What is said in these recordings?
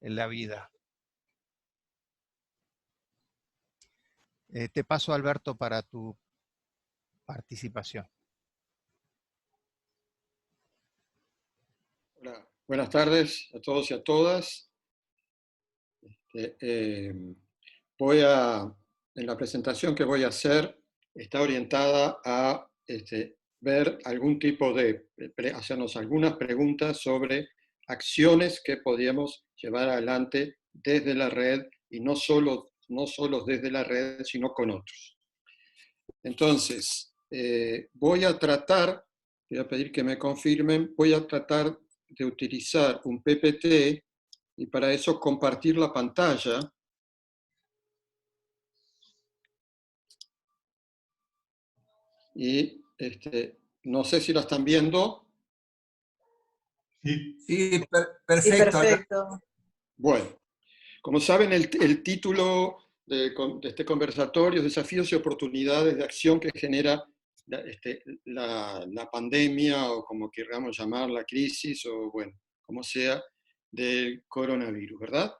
en la vida. Te paso, Alberto, para tu participación. Hola, buenas tardes a todos y a todas. En la presentación que voy a hacer está orientada a ver algún tipo de, hacernos algunas preguntas sobre acciones que podríamos llevar adelante desde la red y no solo desde la red, sino con otros. Entonces, voy a pedir que me confirmen, voy a tratar de utilizar un PPT y para eso compartir la pantalla. Y no sé si la están viendo. Sí, perfecto. Sí, perfecto. Bueno, como saben, el título de este conversatorio es Desafíos y oportunidades de acción que genera la pandemia, o como queramos llamar, la crisis, o bueno, como sea, del coronavirus, ¿verdad?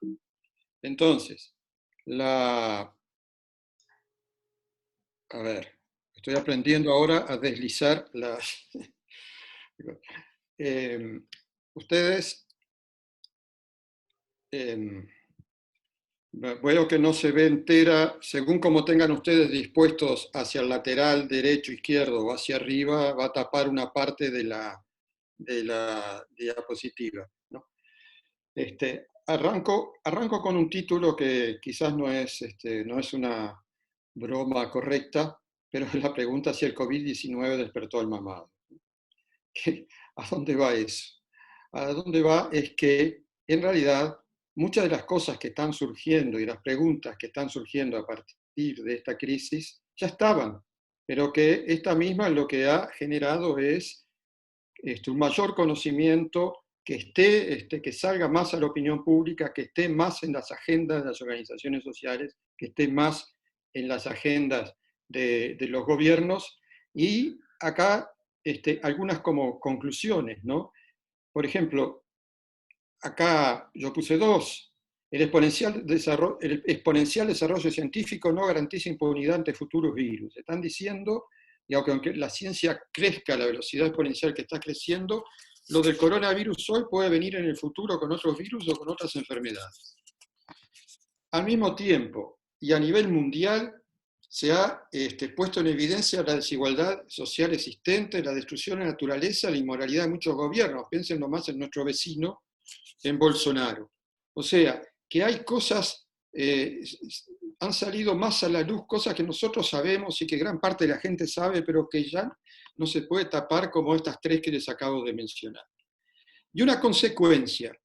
Entonces, a ver, estoy aprendiendo ahora a deslizar las... ustedes... Veo que no se ve entera, según como tengan ustedes dispuestos hacia el lateral derecho, izquierdo o hacia arriba, va a tapar una parte de la diapositiva, ¿no? Arranco con un título que quizás no es una broma correcta, pero es la pregunta si el COVID-19 despertó al mamado. ¿A dónde va eso? ¿A dónde va? Es que, en realidad, muchas de las cosas que están surgiendo y las preguntas que están surgiendo a partir de esta crisis ya estaban, pero que esta misma lo que ha generado es un mayor conocimiento, que salga más a la opinión pública, que esté más en las agendas de las organizaciones sociales, que esté más en las agendas de los gobiernos. Y acá algunas como conclusiones, ¿no? Por ejemplo, acá yo puse dos. El exponencial desarrollo científico no garantiza impunidad ante futuros virus. Están diciendo, y aunque la ciencia crezca a la velocidad exponencial que está creciendo, lo del coronavirus hoy puede venir en el futuro con otros virus o con otras enfermedades. Al mismo tiempo, y a nivel mundial, se ha puesto en evidencia la desigualdad social existente, la destrucción de la naturaleza, la inmoralidad de muchos gobiernos. Piensen nomás en nuestro vecino, en Bolsonaro. O sea, que hay cosas, han salido más a la luz, cosas que nosotros sabemos y que gran parte de la gente sabe, pero que ya no se puede tapar, como estas tres que les acabo de mencionar. Y una consecuencia,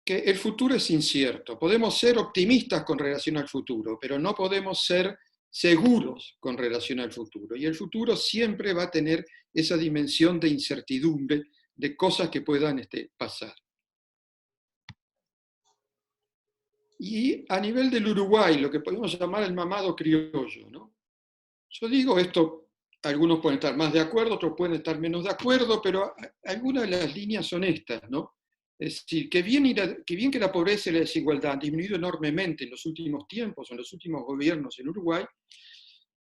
que el futuro es incierto. Podemos ser optimistas con relación al futuro, pero no podemos ser seguros con relación al futuro. Y el futuro siempre va a tener esa dimensión de incertidumbre, de cosas que puedan pasar. Y a nivel del Uruguay, lo que podemos llamar el mamado criollo, ¿no? Yo digo esto, algunos pueden estar más de acuerdo, otros pueden estar menos de acuerdo, pero algunas de las líneas son estas, ¿no? Es decir, que bien que la pobreza y la desigualdad han disminuido enormemente en los últimos tiempos, en los últimos gobiernos en Uruguay.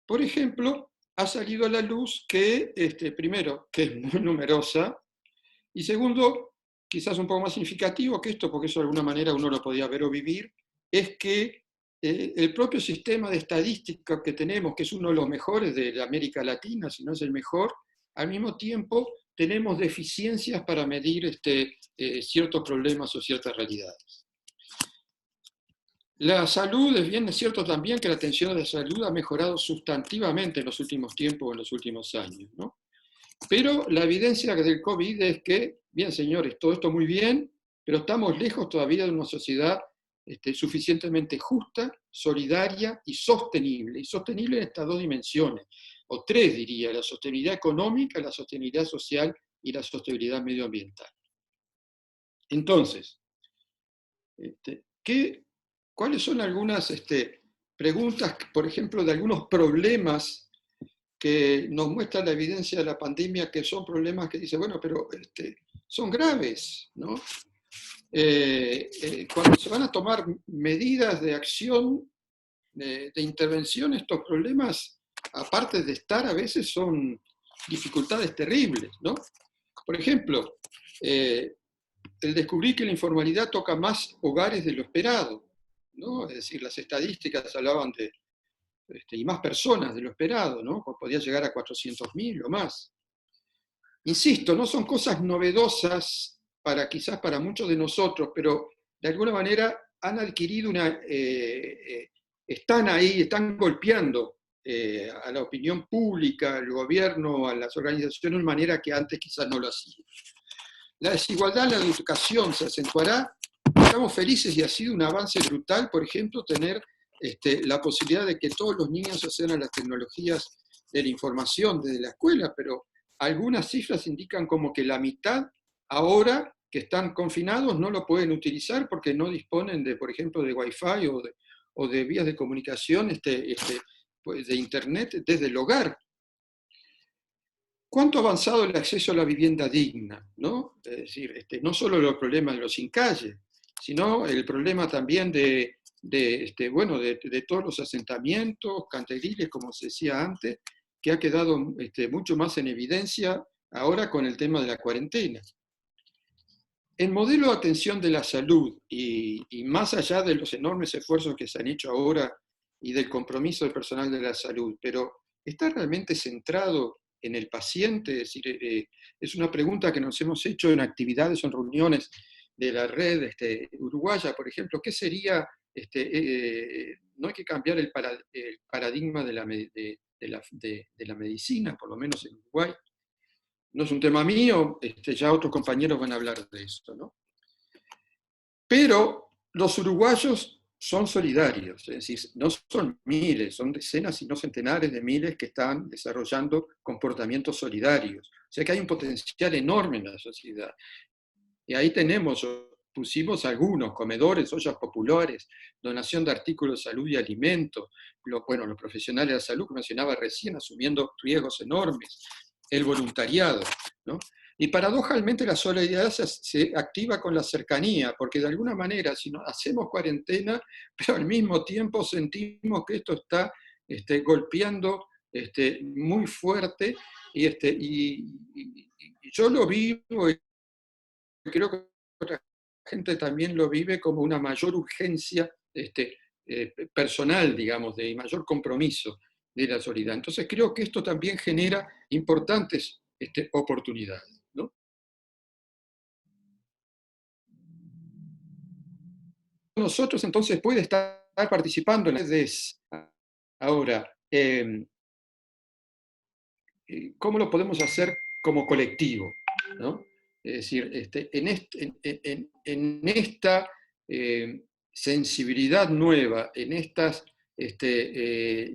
Por ejemplo, ha salido a la luz que, primero, que es muy numerosa, y segundo, quizás un poco más significativo que esto, porque eso de alguna manera uno lo podía ver o vivir, es que el propio sistema de estadística que tenemos, que es uno de los mejores de América Latina, si no es el mejor, al mismo tiempo tenemos deficiencias para medir ciertos problemas o ciertas realidades. La salud, es bien, es cierto también que la atención a la salud ha mejorado sustantivamente en los últimos tiempos, en los últimos años, ¿no? Pero la evidencia del COVID es que, bien señores, todo esto muy bien, pero estamos lejos todavía de una sociedad suficientemente justa, solidaria y sostenible. Y sostenible en estas dos dimensiones, o tres diría: la sostenibilidad económica, la sostenibilidad social y la sostenibilidad medioambiental. Entonces, ¿cuáles son algunas preguntas, por ejemplo, de algunos problemas que nos muestra la evidencia de la pandemia, que son problemas que dice, bueno, pero son graves, ¿no? cuando se van a tomar medidas de acción, de intervención, estos problemas, aparte de estar, a veces son dificultades terribles, ¿no? Por ejemplo, el descubrir que la informalidad toca más hogares de lo esperado, ¿no? Es decir, las estadísticas hablaban de, y más personas de lo esperado, ¿no? Podía llegar a 400.000 o más. Insisto, no son cosas novedosas quizás para muchos de nosotros, pero de alguna manera han adquirido están ahí, están golpeando a la opinión pública, al gobierno, a las organizaciones de manera que antes quizás no lo hacían. La desigualdad en la educación se acentuará. Estamos felices y ha sido un avance brutal, por ejemplo, tener la posibilidad de que todos los niños accedan a las tecnologías de la información desde la escuela, pero algunas cifras indican como que la mitad ahora que están confinados no lo pueden utilizar porque no disponen de, por ejemplo, de Wi-Fi o de vías de comunicación pues de Internet desde el hogar. ¿Cuánto ha avanzado el acceso a la vivienda digna? ¿No? Es decir, no solo los problemas de los sin calle, sino el problema también de todos los asentamientos, canteriles, como se decía antes, que ha quedado mucho más en evidencia ahora con el tema de la cuarentena. El modelo de atención de la salud, y más allá de los enormes esfuerzos que se han hecho ahora y del compromiso del personal de la salud, pero ¿está realmente centrado en el paciente? Es decir, es una pregunta que nos hemos hecho en actividades o en reuniones de la red uruguaya, por ejemplo. ¿Qué sería? No hay que cambiar el paradigma de la medicina, por lo menos en Uruguay. No es un tema mío, ya otros compañeros van a hablar de esto, ¿no? Pero los uruguayos son solidarios, es decir, no son miles, son decenas y no centenares de miles que están desarrollando comportamientos solidarios. O sea que hay un potencial enorme en la sociedad. Y ahí pusimos algunos, comedores, ollas populares, donación de artículos de salud y alimentos, los profesionales de la salud que mencionaba recién, asumiendo riesgos enormes, el voluntariado, ¿no? Y paradojalmente la solidaridad se activa con la cercanía, porque de alguna manera, si no hacemos cuarentena, pero al mismo tiempo sentimos que esto está golpeando muy fuerte, y yo lo vivo, y creo que otra gente también lo vive como una mayor urgencia personal, digamos, de mayor compromiso de la solidaridad. Entonces creo que esto también genera importantes oportunidades, ¿no? Nosotros entonces puede estar participando en las redes ahora. ¿Cómo lo podemos hacer como colectivo? ¿No? Es decir, en esta sensibilidad nueva, en esta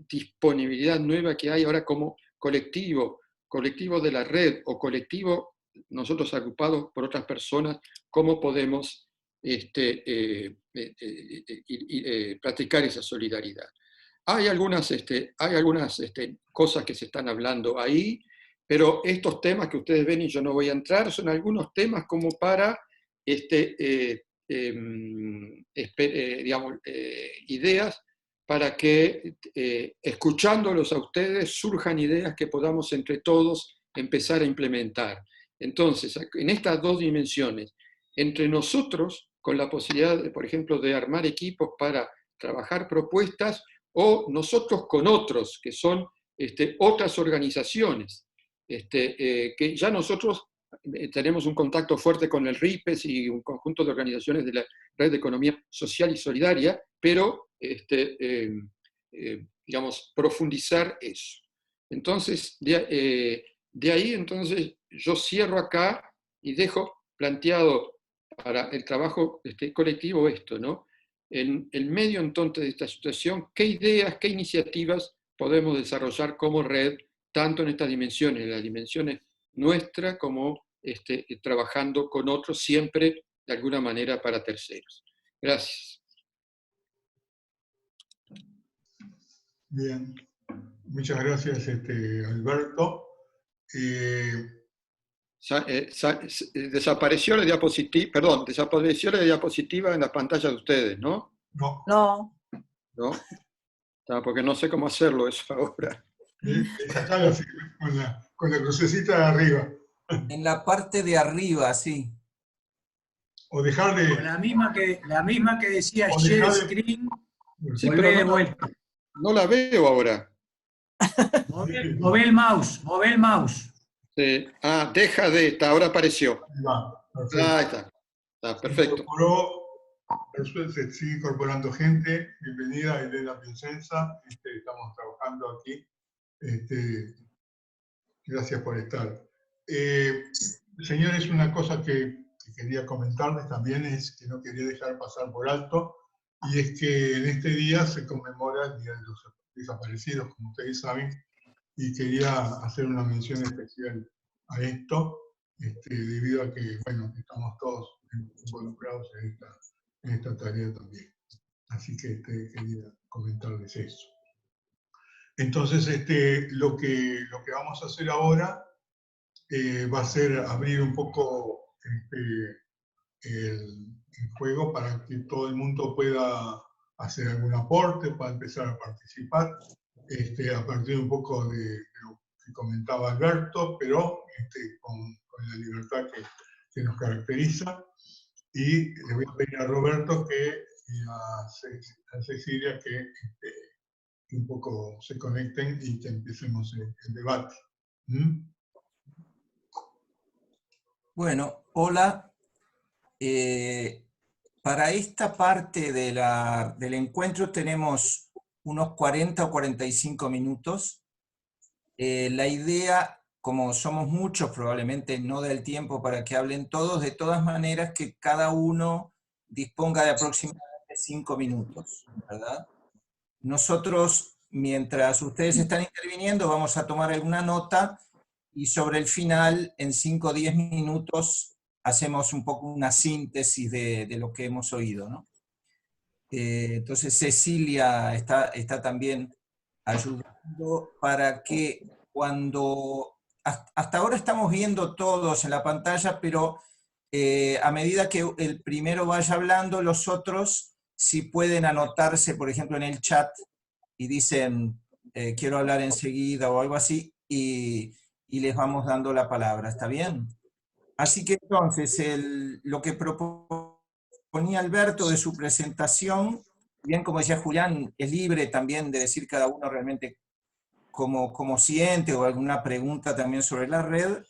disponibilidad nueva que hay ahora como colectivo de la red o colectivo nosotros agrupados por otras personas, ¿cómo podemos practicar esa solidaridad? Hay algunas cosas que se están hablando ahí, pero estos temas que ustedes ven y yo no voy a entrar, son algunos temas como para ideas para que, escuchándolos a ustedes, surjan ideas que podamos entre todos empezar a implementar. Entonces, en estas dos dimensiones, entre nosotros, con la posibilidad, por ejemplo, de armar equipos para trabajar propuestas, o nosotros con otros, que son otras organizaciones, que ya nosotros tenemos un contacto fuerte con el RIPES y un conjunto de organizaciones de la Red de Economía Social y Solidaria, pero, digamos, profundizar eso. Entonces, de ahí, entonces, yo cierro acá y dejo planteado para el trabajo colectivo esto, ¿no? En el medio entonces de esta situación, ¿qué ideas, qué iniciativas podemos desarrollar como red, tanto en estas dimensiones, en las dimensiones nuestra, como trabajando con otros, siempre de alguna manera para terceros? Gracias. Bien, muchas gracias Alberto. Desapareció la diapositiva, perdón, desapareció la diapositiva en las pantallas de ustedes, ¿no? No, No, ¿No? Porque no sé cómo hacerlo eso ahora. sacalo así, con la crucecita de arriba. En la parte de arriba, sí. O dejar de... La misma que decía O share dejar de- screen, Sí, volvé pero de no, vuelta. no la veo ahora. Mové el mouse, mové el mouse. Sí. Deja de, ahora apareció. Ahí va, perfecto. Ahí está. Está perfecto. Se sigue incorporando gente. Bienvenida, Elena Piacenza. Estamos trabajando aquí. Gracias por estar. Señores, una cosa que quería comentarles también es que no quería dejar pasar por alto, y es que en este día se conmemora el Día de los Desaparecidos, como ustedes saben, y quería hacer una mención especial a esto, debido a que, bueno, estamos todos involucrados en esta tarea también. Así que quería comentarles eso. Entonces, lo que vamos a hacer ahora va a ser abrir un poco el juego para que todo el mundo pueda hacer algún aporte, para empezar a participar, a partir un poco de lo que comentaba Alberto, pero con la libertad que nos caracteriza. Y le voy a pedir a Roberto y a Cecilia que un poco se conecten y que empecemos el debate. Bueno, hola. Para esta parte del encuentro tenemos unos 40 o 45 minutos. La idea, como somos muchos, probablemente no da el tiempo para que hablen todos, de todas maneras que cada uno disponga de aproximadamente 5 minutos, ¿verdad? Nosotros, mientras ustedes están interviniendo, vamos a tomar alguna nota y sobre el final, en 5 o 10 minutos, hacemos un poco una síntesis de lo que hemos oído, ¿no? Entonces Cecilia está también ayudando para que hasta ahora estamos viendo todos en la pantalla, pero a medida que el primero vaya hablando, los otros, si pueden anotarse, por ejemplo, en el chat, y dicen, quiero hablar enseguida o algo así, y les vamos dando la palabra, ¿está bien? Así que entonces, lo que proponía Alberto de su presentación, bien como decía Julián, es libre también de decir cada uno realmente cómo siente, o alguna pregunta también sobre la red,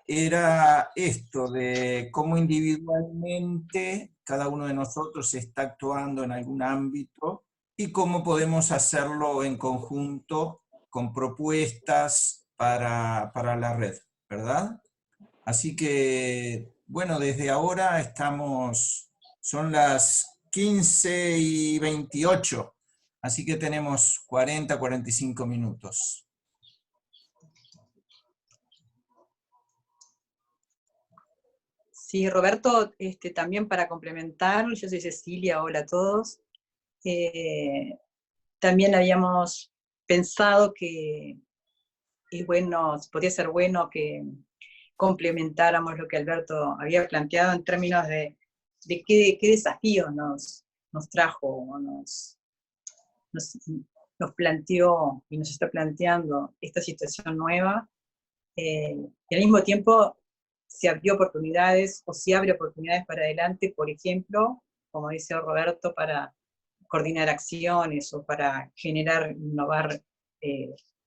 era esto de cómo individualmente cada uno de nosotros está actuando en algún ámbito y cómo podemos hacerlo en conjunto con propuestas para la red, ¿verdad? Así que, bueno, desde ahora son las 15:28, así que tenemos 40, 45 minutos. sí, Roberto, también para complementar, yo soy Cecilia, hola a todos. También habíamos pensado que podría ser bueno que complementáramos lo que Alberto había planteado en términos de qué desafíos nos trajo, nos planteó y nos está planteando esta situación nueva. Y al mismo tiempo se abrió oportunidades, o se abre oportunidades para adelante, por ejemplo, como dice Roberto, para coordinar acciones o para generar, innovar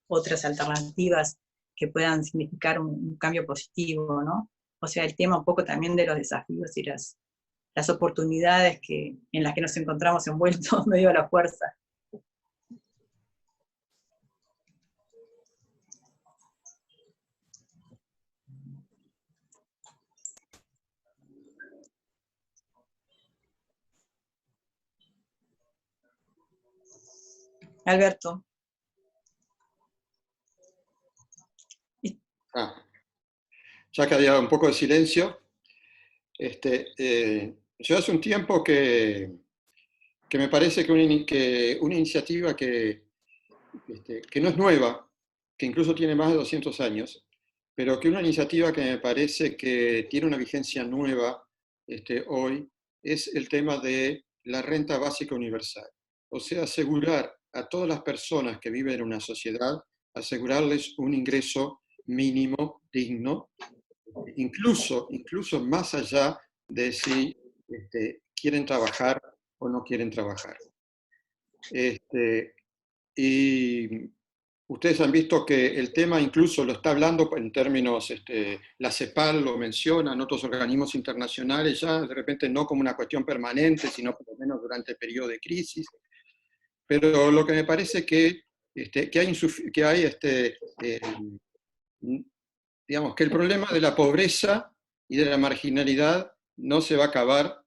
otras alternativas que puedan significar un cambio positivo, ¿no? O sea, el tema un poco también de los desafíos y las oportunidades en las que nos encontramos envueltos medio a la fuerza. Alberto. Ya que había un poco de silencio, yo hace un tiempo que me parece que una iniciativa que no es nueva, que incluso tiene más de 200 años, pero que una iniciativa que me parece que tiene una vigencia nueva hoy es el tema de la renta básica universal. O sea, asegurar a todas las personas que viven en una sociedad, asegurarles un ingreso mínimo digno, incluso más allá de si quieren trabajar o no quieren trabajar. Y ustedes han visto que el tema incluso lo está hablando en términos, la CEPAL lo menciona, en otros organismos internacionales ya, de repente no como una cuestión permanente, sino por lo menos durante el periodo de crisis. Pero lo que me parece que hay digamos, que el problema de la pobreza y de la marginalidad no se va a acabar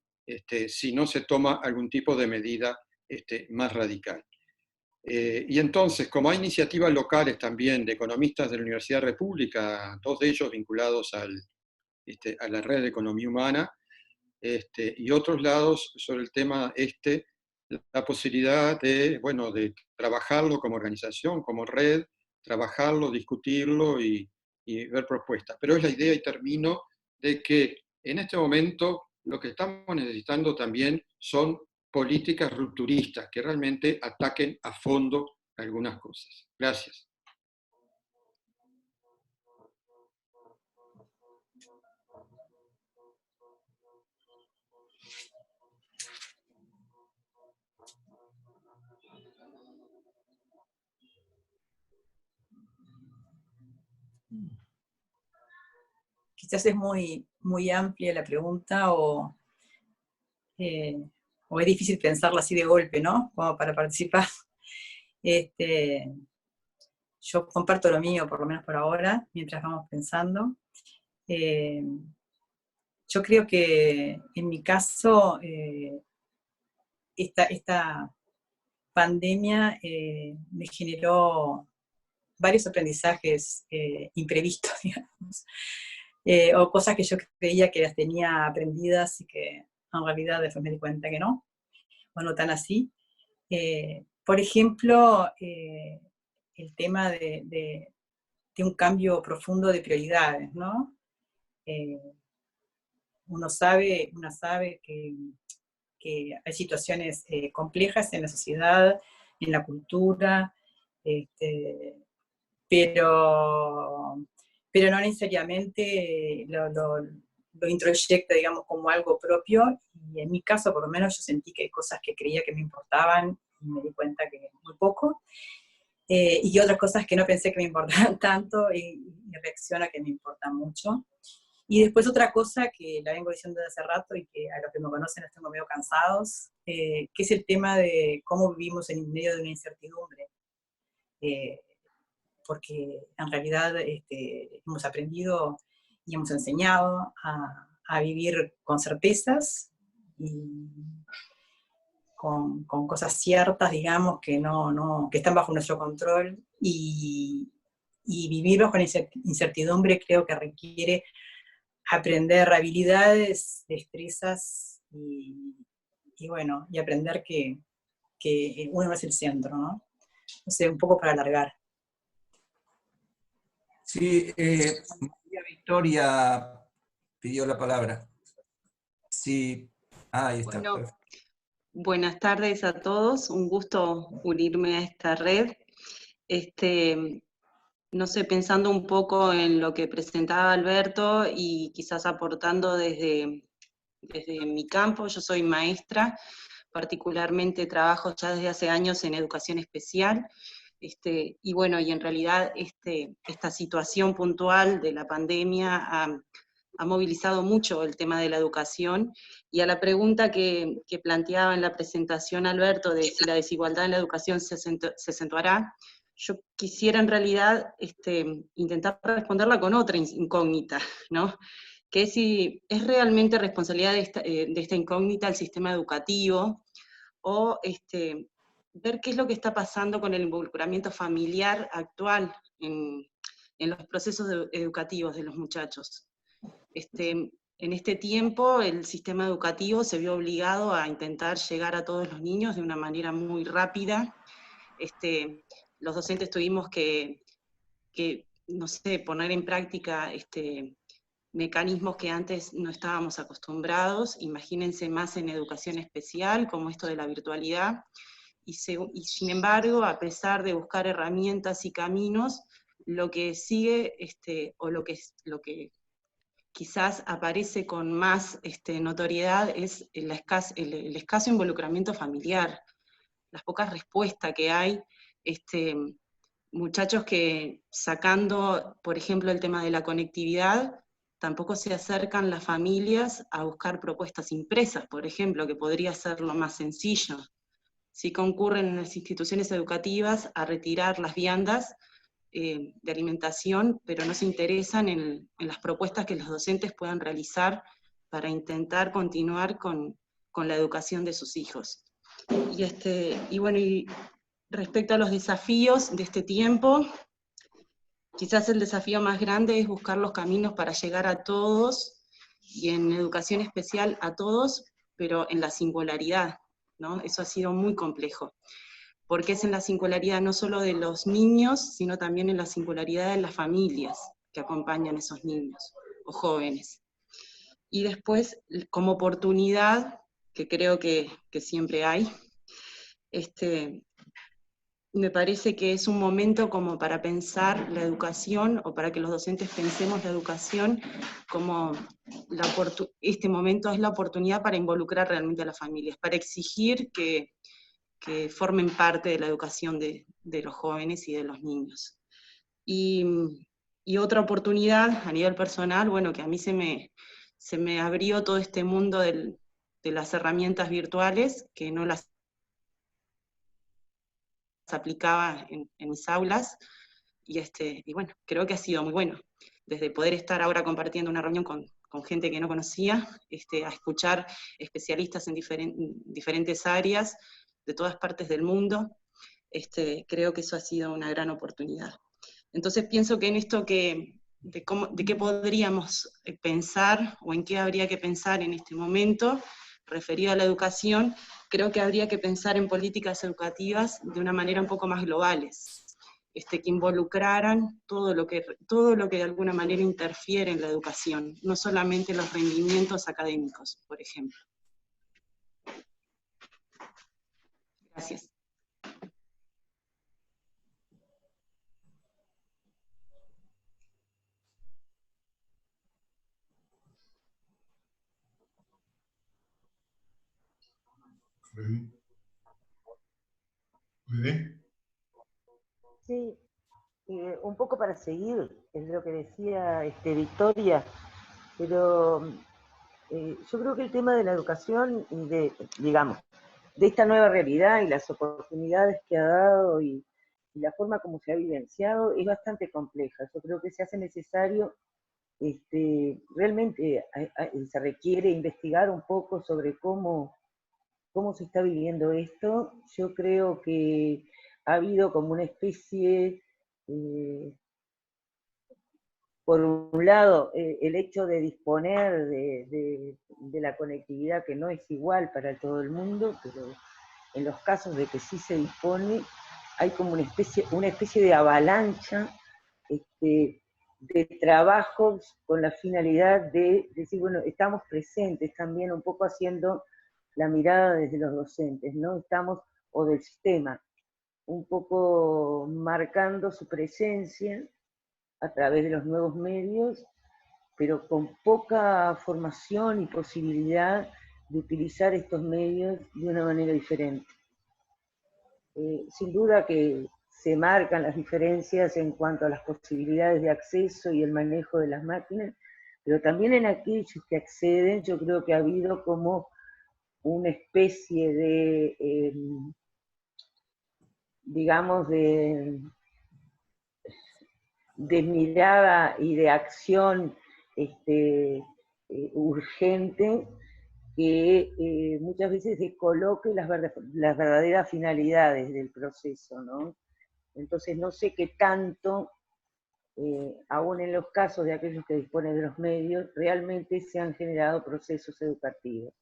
si no se toma algún tipo de medida más radical. Y entonces, como hay iniciativas locales también de economistas de la Universidad República, todos de ellos vinculados a la red de economía humana, y otros lados sobre el tema la posibilidad de trabajarlo como organización, como red, trabajarlo, discutirlo y ver propuestas. Pero es la idea, y termino, de que en este momento lo que estamos necesitando también son políticas rupturistas que realmente ataquen a fondo algunas cosas. Gracias. Quizás es muy amplia la pregunta o es difícil pensarla así de golpe, ¿no? Como para participar. Yo comparto lo mío, por lo menos por ahora, mientras vamos pensando. Yo creo que en mi caso, esta pandemia me generó varios aprendizajes imprevistos, digamos, o cosas que yo creía que las tenía aprendidas y que en realidad después me di cuenta que no, o no tan así. Por ejemplo, el tema de un cambio profundo de prioridades, ¿no? Uno sabe que hay situaciones complejas en la sociedad, en la cultura, pero no necesariamente lo introyecta, digamos, como algo propio, y en mi caso, por lo menos, yo sentí que hay cosas que creía que me importaban, y me di cuenta que muy poco, y otras cosas que no pensé que me importaban tanto, y reacciono a que me importan mucho. Y después otra cosa que la vengo diciendo desde hace rato, y que a los que me conocen los tengo medio cansados, que es el tema de cómo vivimos en medio de una incertidumbre. Porque en realidad hemos aprendido y hemos enseñado a vivir con certezas y con cosas ciertas, digamos, que que están bajo nuestro control, y vivir bajo incertidumbre creo que requiere aprender habilidades, destrezas y bueno, y aprender que uno no es el centro, ¿no? O sea, un poco para alargar. Sí, María Victoria pidió la palabra. Sí, ahí está. Bueno, buenas tardes a todos, un gusto unirme a esta red. No sé, pensando un poco en lo que presentaba Alberto y quizás aportando desde mi campo, yo soy maestra, particularmente trabajo ya desde hace años en educación especial, y bueno, y en realidad esta situación puntual de la pandemia ha movilizado mucho el tema de la educación, y a la pregunta que planteaba en la presentación Alberto de si la desigualdad en la educación se acentuará, yo quisiera en realidad intentar responderla con otra incógnita, ¿no? Que es si es realmente responsabilidad de esta incógnita el sistema educativo, o ver qué es lo que está pasando con el involucramiento familiar actual en los procesos educativos de los muchachos. En este tiempo el sistema educativo se vio obligado a intentar llegar a todos los niños de una manera muy rápida. Los docentes tuvimos que no sé, poner en práctica mecanismos que antes no estábamos acostumbrados. Imagínense más en educación especial, como esto de la virtualidad, y sin embargo, a pesar de buscar herramientas y caminos, lo que sigue, o lo que quizás aparece con más notoriedad es el escaso involucramiento familiar, las pocas respuestas que hay, muchachos que sacando, por ejemplo, el tema de la conectividad, tampoco se acercan las familias a buscar propuestas impresas, por ejemplo, que podría ser lo más sencillo. Sí concurren en las instituciones educativas a retirar las viandas de alimentación, pero no se interesan en las propuestas que los docentes puedan realizar para intentar continuar con la educación de sus hijos. Y bueno, y respecto a los desafíos de este tiempo, quizás el desafío más grande es buscar los caminos para llegar a todos, y en educación especial a todos, pero en la singularidad, ¿no? Eso ha sido muy complejo, porque es en la singularidad no solo de los niños, sino también en la singularidad de las familias que acompañan a esos niños o jóvenes. Y después, como oportunidad, que creo que siempre hay, me parece que es un momento como para pensar la educación, o para que los docentes pensemos la educación como este momento es la oportunidad para involucrar realmente a las familias, para exigir que formen parte de la educación de los jóvenes y de los niños. Y otra oportunidad a nivel personal, bueno, que a mí se me abrió todo este mundo de las herramientas virtuales, que no las aplicaba en mis aulas, y bueno, creo que ha sido muy bueno, desde poder estar ahora compartiendo una reunión con gente que no conocía, a escuchar especialistas en diferentes áreas, de todas partes del mundo, creo que eso ha sido una gran oportunidad. Entonces pienso que en esto de qué podríamos pensar, o en qué habría que pensar en este momento, referido a la educación, creo que habría que pensar en políticas educativas de una manera un poco más globales, que involucraran todo lo que de alguna manera interfiere en la educación, no solamente los rendimientos académicos, por ejemplo. Gracias. Muy bien. Sí, un poco para seguir es lo que decía Victoria, pero yo creo que el tema de la educación y digamos, de esta nueva realidad y las oportunidades que ha dado y la forma como se ha vivenciado es bastante compleja. Yo creo que se hace necesario, realmente se requiere investigar un poco sobre cómo se está viviendo esto. Yo creo que ha habido como una especie, por un lado, el hecho de disponer de la conectividad, que no es igual para todo el mundo, pero en los casos de que sí se dispone, hay como una especie de avalancha de trabajos con la finalidad de decir, bueno, estamos presentes también un poco haciendo la mirada desde los docentes, ¿no? O del sistema, un poco marcando su presencia a través de los nuevos medios, pero con poca formación y posibilidad de utilizar estos medios de una manera diferente. Sin duda que se marcan las diferencias en cuanto a las posibilidades de acceso y el manejo de las máquinas, pero también en aquellos que acceden, yo creo que ha habido como una especie de, digamos, de mirada y de acción urgente que muchas veces descoloque las verdaderas finalidades del proceso, ¿no? Entonces no sé qué tanto, aún en los casos de aquellos que disponen de los medios, realmente se han generado procesos educativos.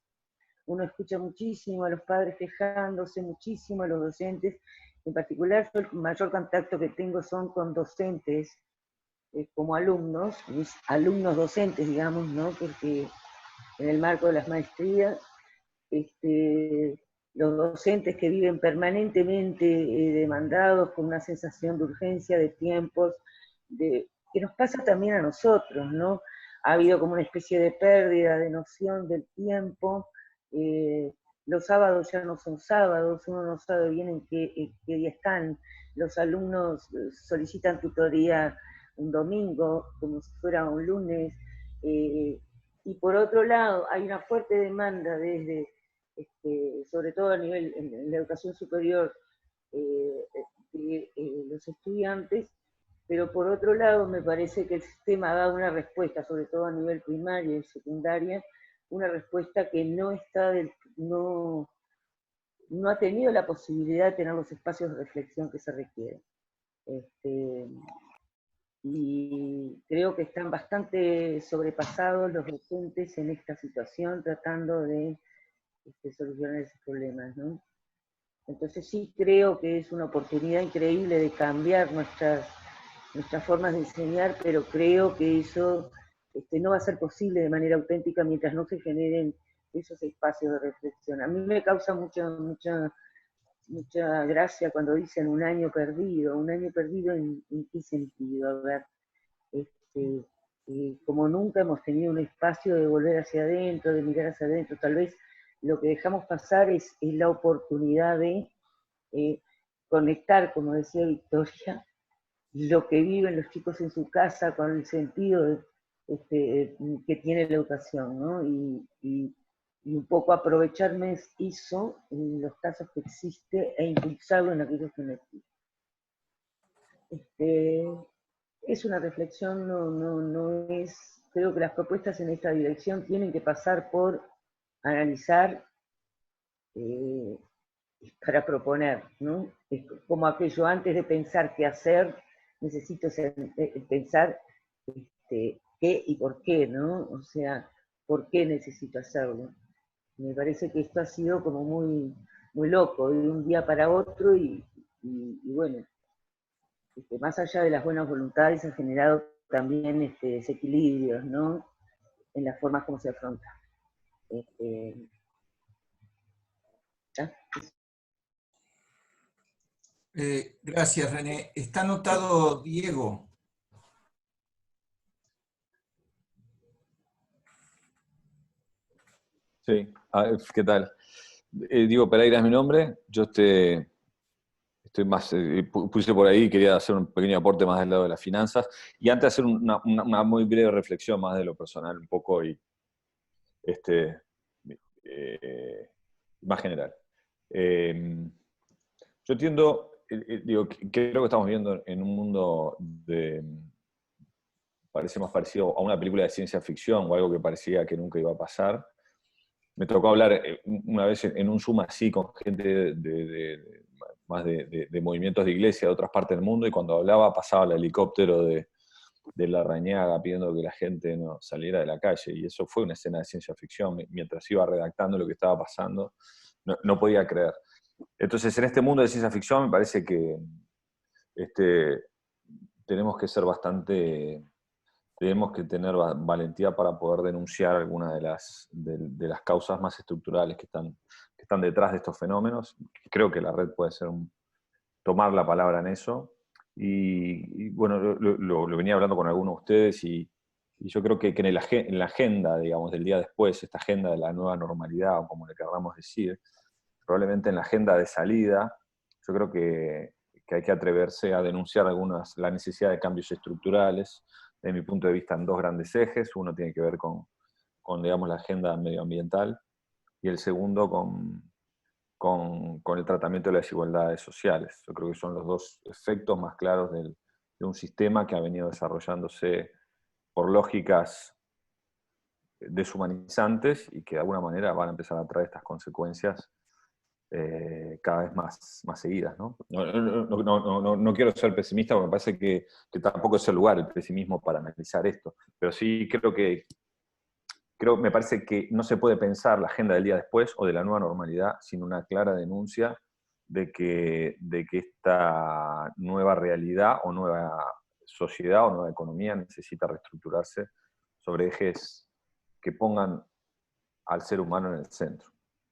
Uno escucha muchísimo a los padres quejándose, muchísimo a los docentes. En particular, yo el mayor contacto que tengo son con docentes como alumnos, mis alumnos docentes, digamos, ¿no? Porque en el marco de las maestrías, los docentes que viven permanentemente demandados con una sensación de urgencia, de tiempos, que nos pasa también a nosotros, ¿no? Ha habido como una especie de pérdida de noción del tiempo, los sábados ya no son sábados, uno no sabe bien en qué día están, los alumnos solicitan tutoría un domingo, como si fuera un lunes, y por otro lado hay una fuerte demanda desde, sobre todo a nivel en la educación superior, de los estudiantes, pero por otro lado me parece que el sistema ha dado una respuesta, sobre todo a nivel primaria y secundaria, una respuesta que no ha tenido la posibilidad de tener los espacios de reflexión que se requieren. Y creo que están bastante sobrepasados los docentes en esta situación, tratando de solucionar esos problemas, ¿no? Entonces sí creo que es una oportunidad increíble de cambiar nuestras formas de enseñar, pero creo que eso no va a ser posible de manera auténtica mientras no se generen esos espacios de reflexión. A mí me causa mucha gracia cuando dicen un año perdido ¿en qué sentido? A ver, como nunca hemos tenido un espacio de volver hacia adentro, de mirar hacia adentro, tal vez lo que dejamos pasar es la oportunidad de conectar, como decía Victoria, lo que viven los chicos en su casa con el sentido que tiene la educación, ¿no? Y un poco aprovecharme eso en los casos que existe e impulsarlo en aquellos que no existen. Es una reflexión, no es, creo que las propuestas en esta dirección tienen que pasar por analizar para proponer, ¿no? Es como aquello, antes de pensar qué hacer, necesito pensar qué y por qué, ¿no? O sea, ¿por qué necesito hacerlo? Me parece que esto ha sido como muy, muy loco, de un día para otro, y bueno, más allá de las buenas voluntades, ha generado también desequilibrios, ¿no? En las formas como se afronta. Gracias, René. Está anotado Diego. Sí, ¿qué tal? Diego Pereira es mi nombre. Yo estoy más, puse por ahí, quería hacer un pequeño aporte más del lado de las finanzas, y antes hacer una muy breve reflexión más de lo personal, un poco, y más general. Yo entiendo, digo, creo que estamos viviendo en un mundo parece más parecido a una película de ciencia ficción o algo que parecía que nunca iba a pasar. Me tocó hablar una vez en un Zoom así con gente más de movimientos de iglesia de otras partes del mundo, y cuando hablaba pasaba el helicóptero de Larrañaga pidiendo que la gente no saliera de la calle, y eso fue una escena de ciencia ficción. Mientras iba redactando lo que estaba pasando, no podía creer. Entonces, en este mundo de ciencia ficción me parece que tenemos que ser tenemos que tener valentía para poder denunciar algunas de las causas más estructurales que están detrás de estos fenómenos. Creo que la red puede ser tomar la palabra en eso. Y bueno, lo venía hablando con algunos de ustedes, y yo creo que en la agenda, digamos, del día después, esta agenda de la nueva normalidad, o como le queramos decir, probablemente en la agenda de salida, yo creo que hay que atreverse a denunciar la necesidad de cambios estructurales, desde mi punto de vista, en dos grandes ejes. Uno tiene que ver con digamos, la agenda medioambiental, y el segundo con el tratamiento de las desigualdades sociales. Yo creo que son los dos efectos más claros de un sistema que ha venido desarrollándose por lógicas deshumanizantes, y que de alguna manera van a empezar a traer estas consecuencias cada vez más seguidas, ¿no? No quiero ser pesimista, porque me parece que tampoco es el lugar, el pesimismo, para analizar esto, pero sí me parece que no se puede pensar la agenda del día después o de la nueva normalidad sin una clara denuncia de que esta nueva realidad o nueva sociedad o nueva economía necesita reestructurarse sobre ejes que pongan al ser humano en el centro.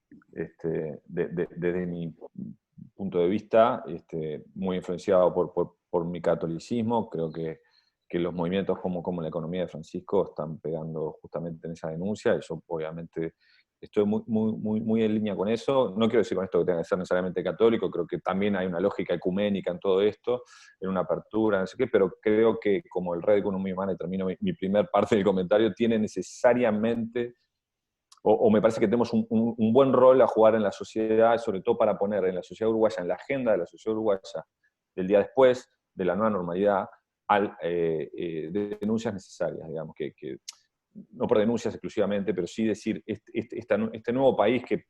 Desde mi punto de vista, muy influenciado por mi catolicismo, creo que los movimientos como la economía de Francisco están pegando justamente en esa denuncia, y yo obviamente estoy muy en línea con eso. No quiero decir con esto que tenga que ser necesariamente católico, creo que también hay una lógica ecuménica en todo esto, en una apertura, no sé qué, pero creo que como el Red Economía Humana, y termino mi primer parte del comentario, tiene necesariamente, o me parece que tenemos un buen rol a jugar en la sociedad, sobre todo para poner en la sociedad uruguaya, en la agenda de la sociedad uruguaya, del día después, de la nueva normalidad, de denuncias necesarias, digamos, que no por denuncias exclusivamente, pero sí decir, este nuevo país que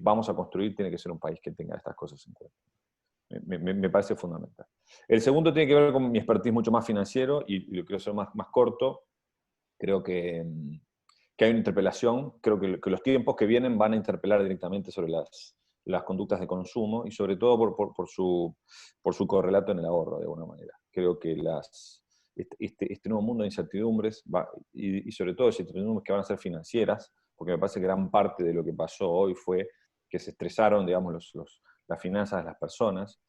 vamos a construir tiene que ser un país que tenga estas cosas en cuenta. Me parece fundamental. El segundo tiene que ver con mi expertise mucho más financiero, y lo quiero hacer más corto. Creo que hay una interpelación, creo que los tiempos que vienen van a interpelar directamente sobre las conductas de consumo, y sobre todo por su correlato en el ahorro, de alguna manera. Creo que este nuevo mundo de incertidumbres, y sobre todo incertidumbres que van a ser financieras, porque me parece que gran parte de lo que pasó hoy fue que se estresaron, digamos, las finanzas de las personas.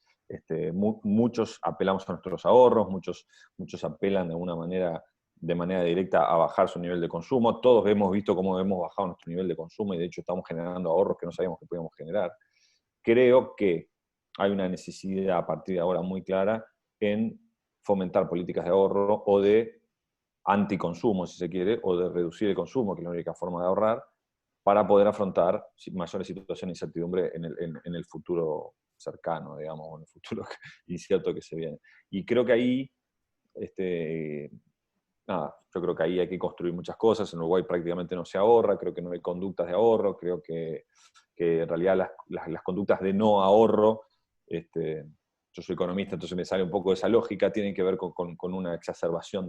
Muchos apelamos a nuestros ahorros, muchos apelan de manera directa a bajar su nivel de consumo. Todos hemos visto cómo hemos bajado nuestro nivel de consumo, y de hecho estamos generando ahorros que no sabíamos que podíamos generar. Creo que hay una necesidad a partir de ahora muy clara en fomentar políticas de ahorro o de anticonsumo, si se quiere, o de reducir el consumo, que es la única forma de ahorrar, para poder afrontar mayores situaciones de incertidumbre en el futuro cercano, digamos, o en el futuro incierto que se viene. Y creo que ahí, yo creo que ahí hay que construir muchas cosas. En Uruguay prácticamente no se ahorra, creo que no hay conductas de ahorro, creo que en realidad las conductas de no ahorro, yo soy economista, entonces me sale un poco de esa lógica, tienen que ver con una exacerbación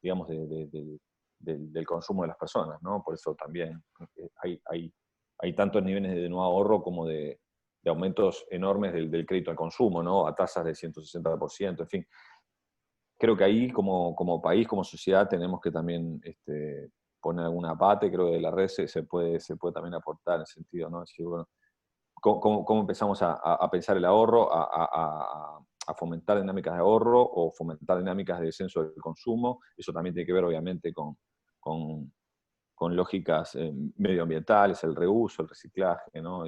digamos, del consumo de las personas, ¿no? Por eso también hay tantos niveles de no ahorro como de aumentos enormes del crédito al consumo, ¿no? A tasas de 160%, en fin. Creo que ahí, como país, como sociedad, tenemos que también poner alguna parte. Creo que de la red se puede también aportar en el sentido, ¿no? Es decir, bueno, ¿cómo empezamos a pensar el ahorro, a fomentar dinámicas de ahorro o fomentar dinámicas de descenso del consumo? Eso también tiene que ver, obviamente, con lógicas medioambientales, el reuso, el reciclaje, ¿no?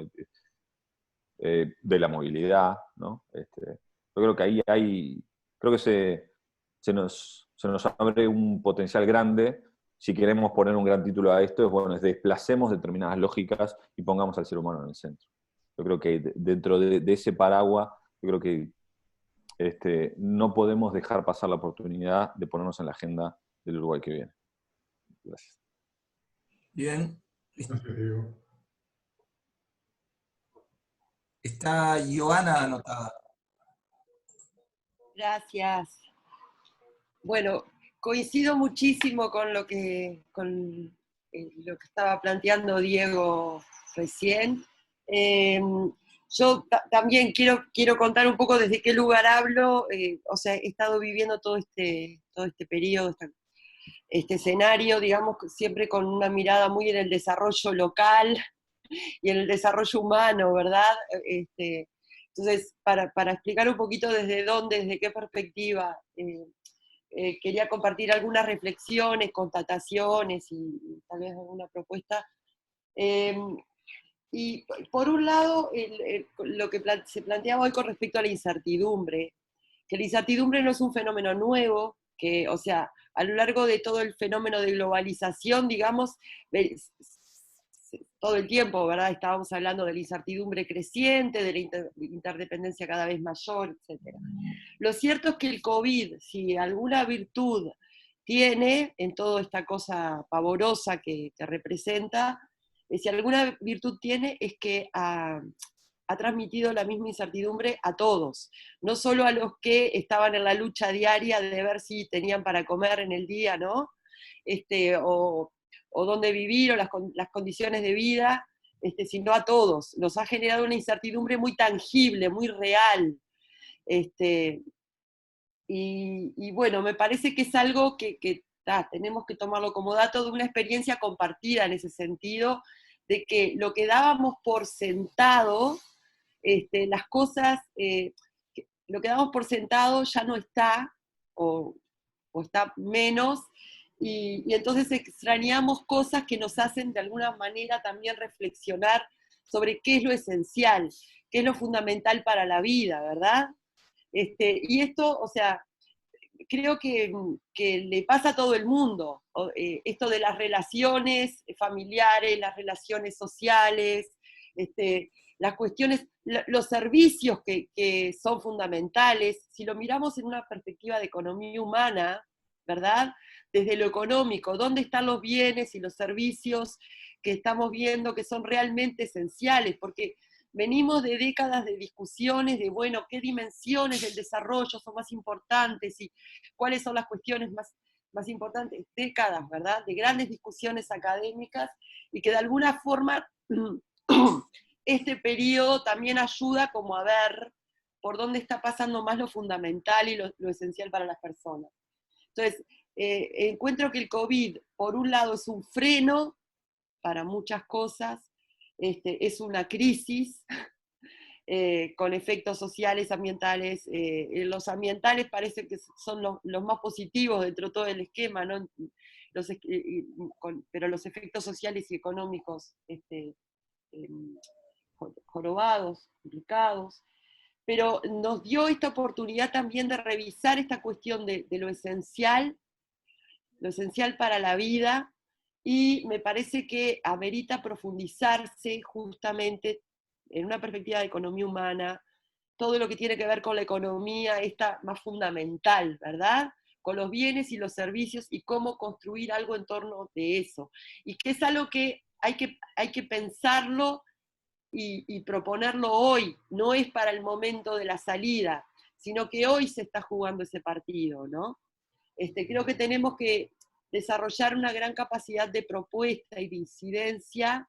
De la movilidad, ¿no? Yo creo que ahí creo que se nos abre un potencial grande. Si queremos poner un gran título a esto, es desplacemos determinadas lógicas y pongamos al ser humano en el centro. Yo creo que dentro de ese paraguas, yo creo que no podemos dejar pasar la oportunidad de ponernos en la agenda del Uruguay que viene. Gracias. Bien. Gracias, Diego. Está Joana anotada. Gracias. Bueno, coincido muchísimo con lo que estaba planteando Diego recién. Yo también quiero contar un poco desde qué lugar hablo. O sea, he estado viviendo todo este periodo, este escenario, digamos, siempre con una mirada muy en el desarrollo local y en el desarrollo humano, ¿verdad? Entonces, para explicar un poquito desde qué perspectiva, quería compartir algunas reflexiones, constataciones y tal vez alguna propuesta. Y por un lado, lo que se planteaba hoy con respecto a la incertidumbre, que la incertidumbre no es un fenómeno nuevo, que, o sea, a lo largo de todo el fenómeno de globalización, digamos, todo el tiempo, ¿verdad? Estábamos hablando de la incertidumbre creciente, de la interdependencia cada vez mayor, etc. Lo cierto es que el COVID, si alguna virtud tiene en toda esta cosa pavorosa que representa, si alguna virtud tiene es que ha transmitido la misma incertidumbre a todos, no solo a los que estaban en la lucha diaria de ver si tenían para comer en el día, ¿no? O dónde vivir, o las condiciones de vida, sino a todos. Nos ha generado una incertidumbre muy tangible, muy real. y bueno, me parece que es algo que tenemos que tomarlo como dato de una experiencia compartida en ese sentido, de que lo que dábamos por sentado, las cosas, lo que damos por sentado ya no está, o está menos, y entonces extrañamos cosas que nos hacen de alguna manera también reflexionar sobre qué es lo esencial, qué es lo fundamental para la vida, ¿verdad? Y esto, o sea, creo que le pasa a todo el mundo, esto de las relaciones familiares, las relaciones sociales, las cuestiones, los servicios que son fundamentales. Si lo miramos en una perspectiva de economía humana, ¿verdad? Desde lo económico, ¿dónde están los bienes y los servicios que estamos viendo que son realmente esenciales? Porque venimos de décadas de discusiones de, bueno, qué dimensiones del desarrollo son más importantes y cuáles son las cuestiones más importantes, décadas, ¿verdad? De grandes discusiones académicas, y que de alguna forma este periodo también ayuda como a ver por dónde está pasando más lo fundamental y lo esencial para las personas. Entonces, encuentro que el COVID, por un lado, es un freno para muchas cosas, es una crisis con efectos sociales, ambientales. Los ambientales parece que son los más positivos dentro de todo el esquema, ¿no? Pero los efectos sociales y económicos jorobados, complicados. Pero nos dio esta oportunidad también de revisar esta cuestión de lo esencial para la vida, y me parece que amerita profundizarse justamente en una perspectiva de economía humana, todo lo que tiene que ver con la economía esta más fundamental, ¿verdad? Con los bienes y los servicios y cómo construir algo en torno de eso. Y que es algo que hay que pensarlo y proponerlo hoy, no es para el momento de la salida, sino que hoy se está jugando ese partido, ¿no? Creo que tenemos que desarrollar una gran capacidad de propuesta y de incidencia,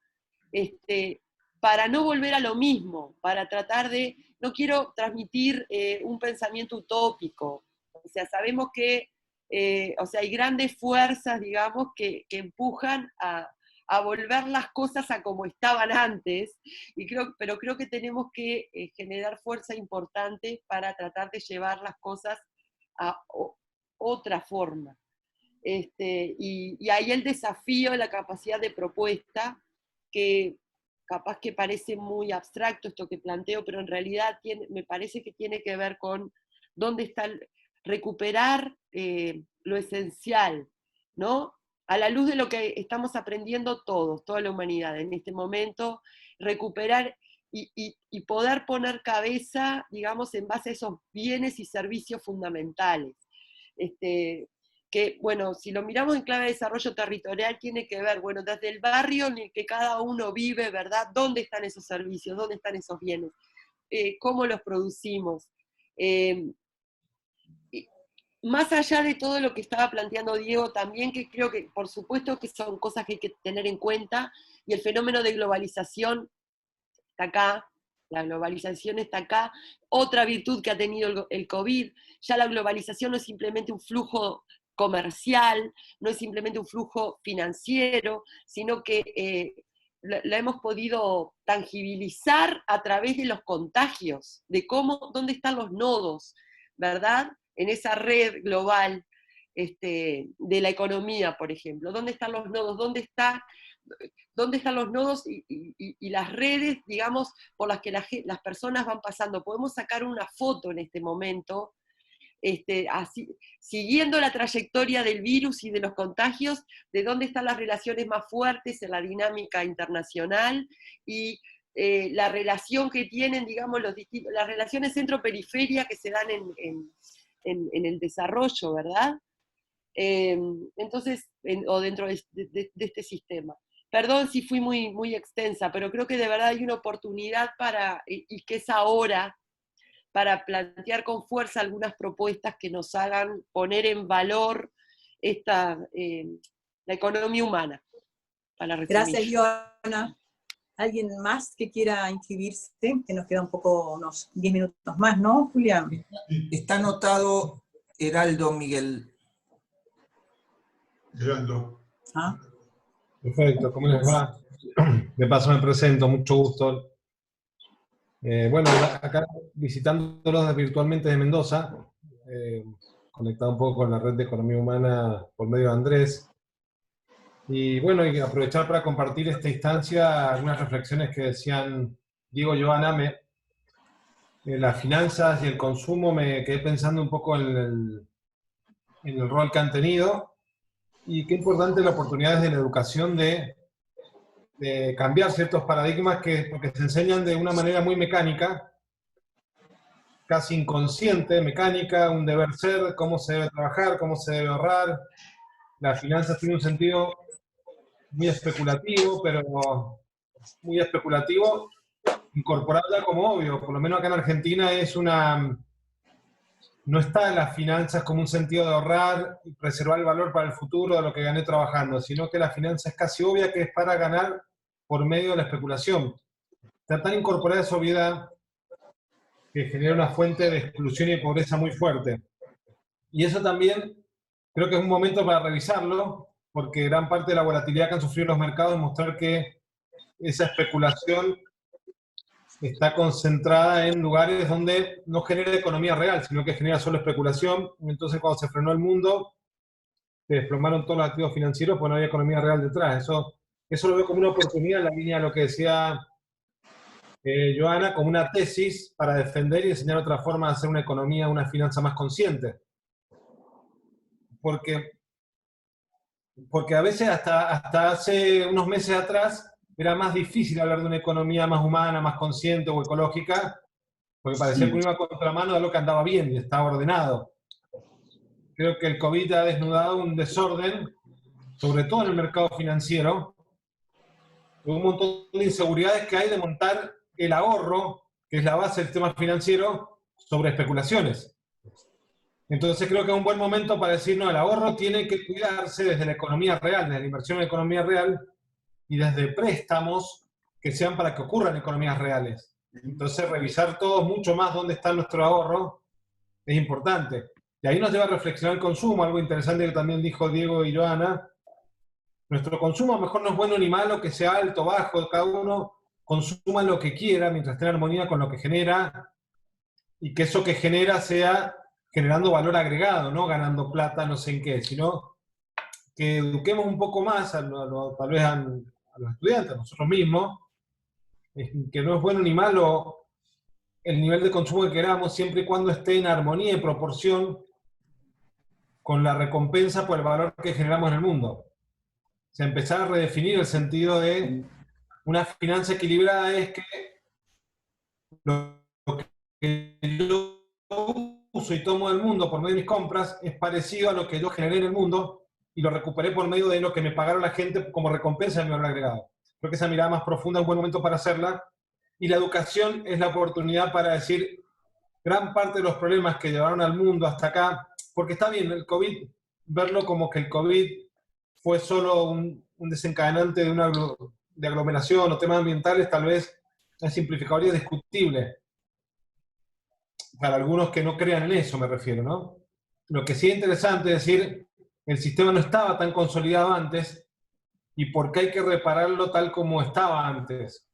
para no volver a lo mismo, para tratar de, no quiero transmitir un pensamiento utópico, o sea, sabemos que hay grandes fuerzas, digamos, que empujan a volver las cosas a como estaban antes, pero creo que tenemos que generar fuerza importante para tratar de llevar las cosas a otra forma. Y ahí el desafío de la capacidad de propuesta, que capaz que parece muy abstracto esto que planteo, pero en realidad me parece que tiene que ver con dónde está recuperar lo esencial, ¿no? A la luz de lo que estamos aprendiendo todos, toda la humanidad en este momento, recuperar y poder poner cabeza, digamos, en base a esos bienes y servicios fundamentales. Que, bueno, si lo miramos en clave de desarrollo territorial, tiene que ver, bueno, desde el barrio en el que cada uno vive, ¿verdad? ¿Dónde están esos servicios? ¿Dónde están esos bienes? ¿Cómo los producimos? Más allá de todo lo que estaba planteando Diego también, que creo que por supuesto que son cosas que hay que tener en cuenta, y el fenómeno de globalización está acá, la globalización está acá. Otra virtud que ha tenido el COVID, ya la globalización no es simplemente un flujo comercial, no es simplemente un flujo financiero, sino que la hemos podido tangibilizar a través de los contagios, de dónde están los nodos, ¿verdad? En esa red global de la economía, por ejemplo. ¿Dónde están los nodos? ¿Dónde están los nodos y las redes, digamos, por las que las personas van pasando? Podemos sacar una foto en este momento, así, siguiendo la trayectoria del virus y de los contagios, de dónde están las relaciones más fuertes en la dinámica internacional, y la relación que tienen, digamos, las relaciones centro-periferia que se dan en el desarrollo, ¿verdad? Entonces, o dentro de este sistema. Perdón si fui muy, muy extensa, pero creo que de verdad hay una oportunidad y que es ahora, para plantear con fuerza algunas propuestas que nos hagan poner en valor la economía humana. Para resumir. Gracias, Ioana. ¿Alguien más que quiera inscribirse? Que nos queda unos 10 minutos más, ¿no, Julián? Está anotado Heraldo Miguel. Heraldo. ¿Ah? Perfecto, ¿cómo les va? De paso me presento, mucho gusto. Bueno, acá visitándolos virtualmente de Mendoza, conectado un poco con la red de economía humana por medio de Andrés. Y bueno, y aprovechar para compartir esta instancia algunas reflexiones que decían Diego y Joana. Las finanzas y el consumo, me quedé pensando un poco en el rol que han tenido y qué importante la oportunidad desde la educación de cambiar ciertos paradigmas porque se enseñan de una manera muy mecánica, casi inconsciente, mecánica, un deber ser, cómo se debe trabajar, cómo se debe ahorrar. Las finanzas tienen un sentido muy especulativo, pero muy especulativo, incorporarla como obvio. Por lo menos acá en Argentina no está en las finanzas como un sentido de ahorrar y preservar el valor para el futuro de lo que gané trabajando, sino que la finanza es casi obvia que es para ganar por medio de la especulación. Está tan incorporada esa obviedad que genera una fuente de exclusión y pobreza muy fuerte. Y eso también creo que es un momento para revisarlo, porque gran parte de la volatilidad que han sufrido los mercados es mostrar que esa especulación está concentrada en lugares donde no genera economía real, sino que genera solo especulación. Entonces, cuando se frenó el mundo, se desplomaron todos los activos financieros porque no había economía real detrás. Eso lo veo como una oportunidad en la línea de lo que decía Joana, como una tesis para defender y enseñar otra forma de hacer una economía, una finanza más consciente. Porque a veces hasta hace unos meses atrás era más difícil hablar de una economía más humana, más consciente o ecológica, porque parecía que uno iba a contramano de lo que andaba bien y estaba ordenado. Creo que el COVID ha desnudado un desorden, sobre todo en el mercado financiero, un montón de inseguridades que hay de montar el ahorro, que es la base del sistema financiero, sobre especulaciones. Entonces creo que es un buen momento para decir, no, el ahorro tiene que cuidarse desde la economía real, desde la inversión en la economía real, y desde préstamos que sean para que ocurran economías reales. Entonces, revisar todo mucho más dónde está nuestro ahorro es importante. Y ahí nos lleva a reflexionar el consumo, algo interesante que también dijo Diego y Joana. Nuestro consumo a lo mejor no es bueno ni malo, que sea alto, bajo, cada uno consuma lo que quiera mientras esté en armonía con lo que genera, y que eso que genera sea generando valor agregado, no ganando plata, no sé en qué, sino que eduquemos un poco más, tal vez a los estudiantes, a nosotros mismos, que no es bueno ni malo el nivel de consumo que queramos, siempre y cuando esté en armonía y proporción con la recompensa por el valor que generamos en el mundo. O sea, empezar a redefinir el sentido de una finanza equilibrada es que lo que yo uso y tomo del mundo por medio de mis compras es parecido a lo que yo generé en el mundo y lo recuperé por medio de lo que me pagaron la gente como recompensa de mi valor agregado. Creo que esa mirada más profunda es un buen momento para hacerla, y la educación es la oportunidad para decir gran parte de los problemas que llevaron al mundo hasta acá, porque está bien, el COVID, verlo como que el COVID fue solo un desencadenante de aglomeración o temas ambientales, tal vez es simplificador y es discutible. Para algunos que no crean en eso me refiero, ¿no? Lo que sí es interesante es decir, el sistema no estaba tan consolidado antes, y por qué hay que repararlo tal como estaba antes.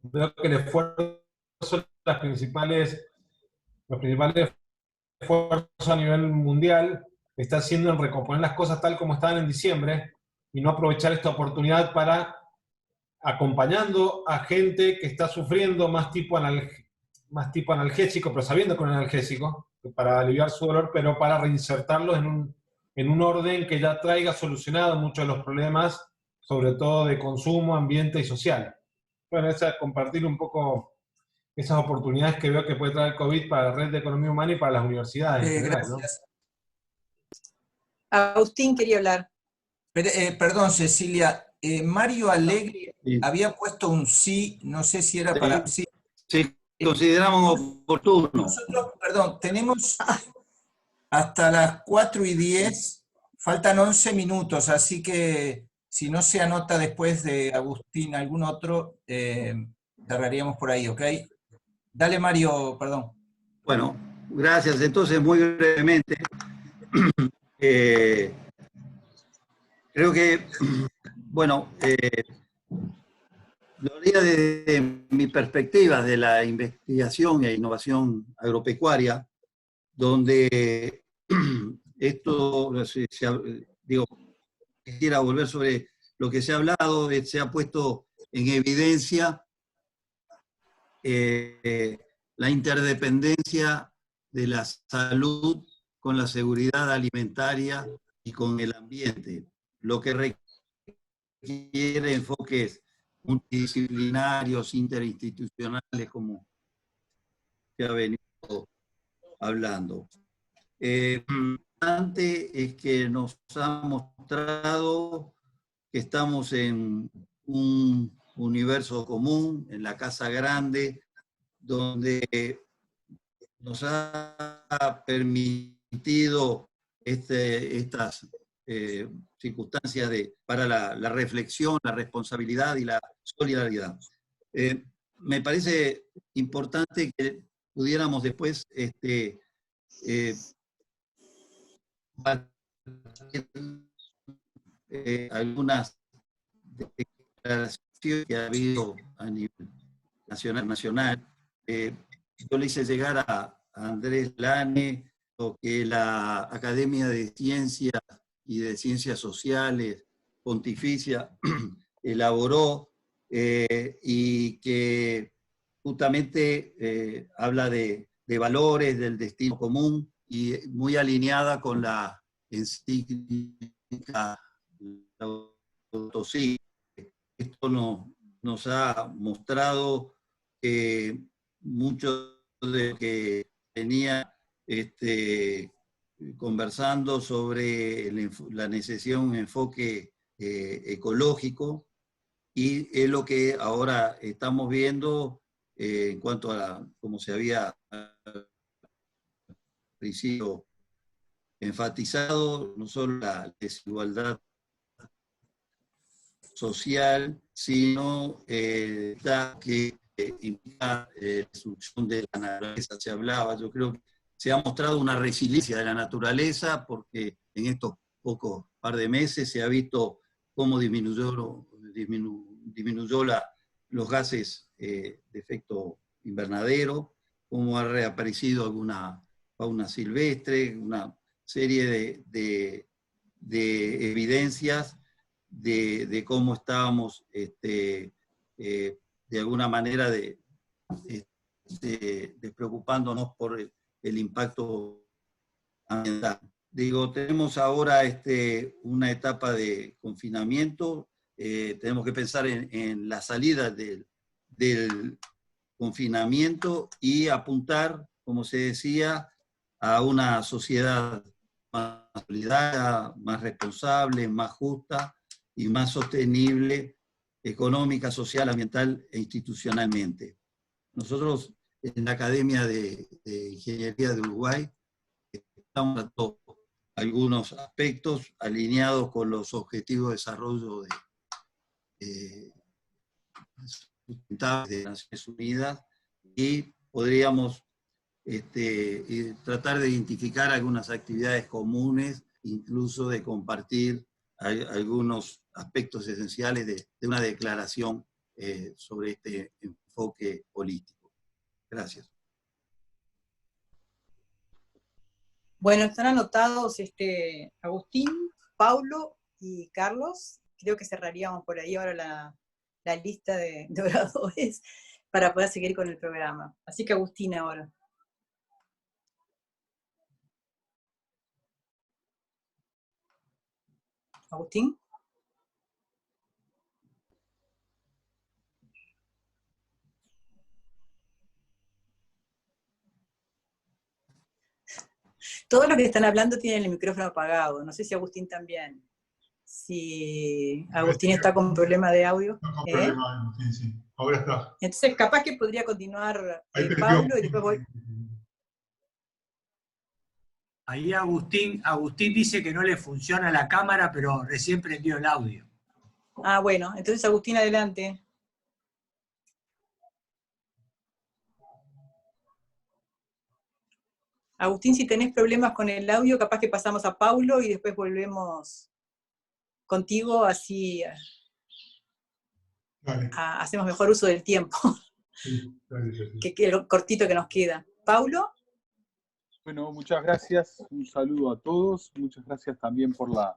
Veo que el esfuerzo, los principales esfuerzos a nivel mundial está haciendo en recomponer las cosas tal como estaban en diciembre y no aprovechar esta oportunidad para, acompañando a gente que está sufriendo más tipo analgésico, pero sabiendo que es un analgésico, para aliviar su dolor, pero para reinsertarlos en un orden que ya traiga solucionado muchos de los problemas, sobre todo de consumo, ambiente y social. Bueno, es compartir un poco esas oportunidades que veo que puede traer el COVID para la red de economía humana y para las universidades en general, Gracias. ¿No? Agustín quería hablar. Perdón, Cecilia. Mario Alegre había puesto un sí, no sé si era para... Sí, consideramos oportuno. Nosotros, perdón, tenemos hasta las 4:10, faltan 11 minutos, así que si no se anota después de Agustín algún otro, cerraríamos por ahí, ¿ok? Dale, Mario, perdón. Bueno, Gracias. Entonces, muy brevemente, creo que, bueno, lo haría desde mi perspectiva de la investigación e innovación agropecuaria, donde esto, digo, quisiera volver sobre lo que se ha hablado, se ha puesto en evidencia la interdependencia de la salud con la seguridad alimentaria y con el ambiente, lo que requiere enfoques multidisciplinarios, interinstitucionales, como se ha venido hablando. Importante es que nos ha mostrado que estamos en un universo común, en la casa grande, donde nos ha permitido estas circunstancias para la reflexión, la responsabilidad y la solidaridad. Me parece importante que pudiéramos después algunas declaraciones que ha habido a nivel nacional. Yo le hice llegar a Andrés Lane lo que la Academia de Ciencias y de Ciencias Sociales Pontificia elaboró y que justamente habla de valores, del destino común, y muy alineada con la encíclica Laudato Si. Esto nos ha mostrado que mucho de lo que venía conversando sobre la necesidad de un enfoque ecológico, y es lo que ahora estamos viendo en cuanto a como se había al principio enfatizado, no solo la desigualdad social, sino que implica la destrucción de la naturaleza. Se hablaba, yo creo que se ha mostrado una resiliencia de la naturaleza, porque en estos pocos par de meses se ha visto cómo disminuyó los gases de efecto invernadero, cómo ha reaparecido alguna fauna silvestre, una serie de evidencias de cómo estábamos de alguna manera despreocupándonos por el impacto ambiental. Digo, tenemos ahora una etapa de confinamiento, tenemos que pensar en la salida del confinamiento y apuntar, como se decía, a una sociedad más solidaria, más responsable, más justa y más sostenible económica, social, ambiental e institucionalmente. Nosotros en la Academia de Ingeniería de Uruguay estamos tratando algunos aspectos alineados con los objetivos de desarrollo sustentables de Naciones Unidas, y podríamos tratar de identificar algunas actividades comunes, incluso de compartir algunos aspectos esenciales de una declaración sobre este enfoque político. Gracias. Bueno, están anotados Agustín, Paulo y Carlos. Creo que cerraríamos por ahí ahora la lista de oradores para poder seguir con el programa. Así que Agustín ahora. Agustín. Todos los que están hablando tienen el micrófono apagado. No sé si Agustín también. Si Agustín está con problema de audio. No, con problema, sí. Ahora está. Entonces, capaz que podría continuar Pablo y después voy. Ahí Agustín dice que no le funciona la cámara, pero recién prendió el audio. Ah, bueno, entonces Agustín, adelante. Agustín, si tenés problemas con el audio, capaz que pasamos a Paulo y después volvemos contigo, así hacemos mejor uso del tiempo, Sí, dale, sí. que lo cortito que nos queda. Paulo. Bueno, muchas gracias, un saludo a todos, muchas gracias también por la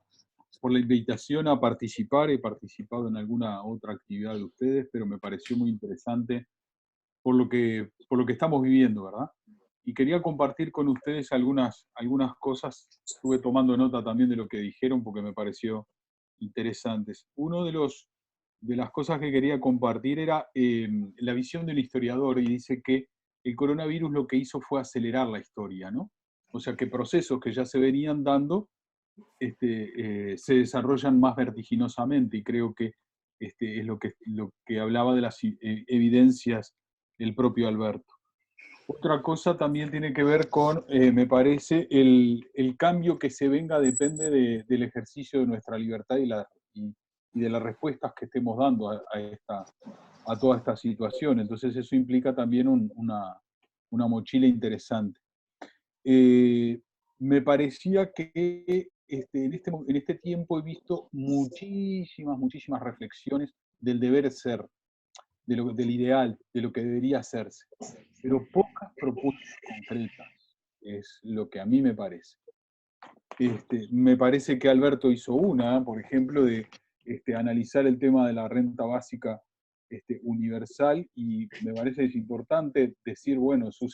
invitación a participar. He participado en alguna otra actividad de ustedes, pero me pareció muy interesante por lo que estamos viviendo, ¿verdad? Y quería compartir con ustedes algunas cosas. Estuve tomando nota también de lo que dijeron porque me pareció interesantes. Uno de las cosas que quería compartir era la visión del historiador, y dice que el coronavirus lo que hizo fue acelerar la historia, ¿no? O sea que procesos que ya se venían dando se desarrollan más vertiginosamente, y creo que es lo que hablaba de las evidencias el propio Alberto. Otra cosa también tiene que ver con, me parece, el cambio que se venga depende del ejercicio de nuestra libertad y de las respuestas que estemos dando a toda esta situación. Entonces eso implica también una mochila interesante. Me parecía que en este tiempo he visto muchísimas reflexiones del deber ser, del ideal, de lo que debería hacerse, pero pocas propuestas concretas, es lo que a mí me parece. Me parece que Alberto hizo una, por ejemplo, de analizar el tema de la renta básica universal, y me parece que es importante decir, bueno, su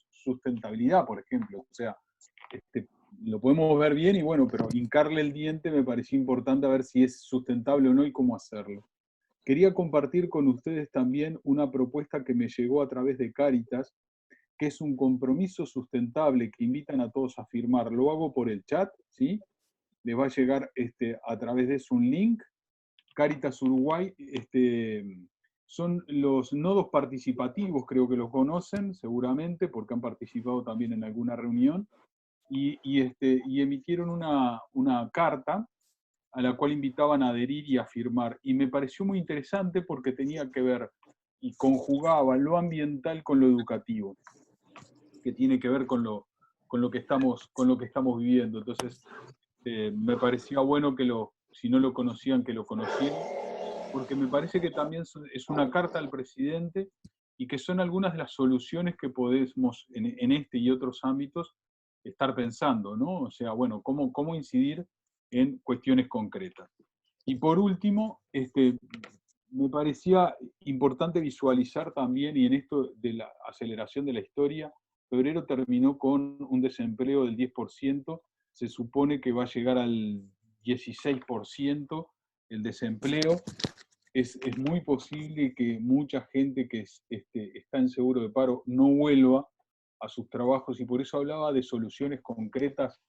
sustentabilidad, por ejemplo. O sea, lo podemos ver bien y bueno, pero hincarle el diente me pareció importante a ver si es sustentable o no y cómo hacerlo. Quería compartir con ustedes también una propuesta que me llegó a través de Cáritas, que es un compromiso sustentable que invitan a todos a firmar. Lo hago por el chat, ¿sí? Les va a llegar a través de eso un link. Cáritas Uruguay, son los nodos participativos, creo que los conocen seguramente, porque han participado también en alguna reunión, y emitieron una carta a la cual invitaban a adherir y a firmar. Y me pareció muy interesante porque tenía que ver y conjugaba lo ambiental con lo educativo, que tiene que ver con lo que estamos viviendo. Entonces, me parecía bueno que si no lo conocían, que lo conocieran, porque me parece que también es una carta al presidente y que son algunas de las soluciones que podemos en este y otros ámbitos estar pensando, ¿no? O sea, bueno, cómo incidir en cuestiones concretas. Y por último, me parecía importante visualizar también, y en esto de la aceleración de la historia, febrero terminó con un desempleo del 10%, se supone que va a llegar al 16% el desempleo. Es muy posible que mucha gente que está en seguro de paro no vuelva a sus trabajos, y por eso hablaba de soluciones concretas,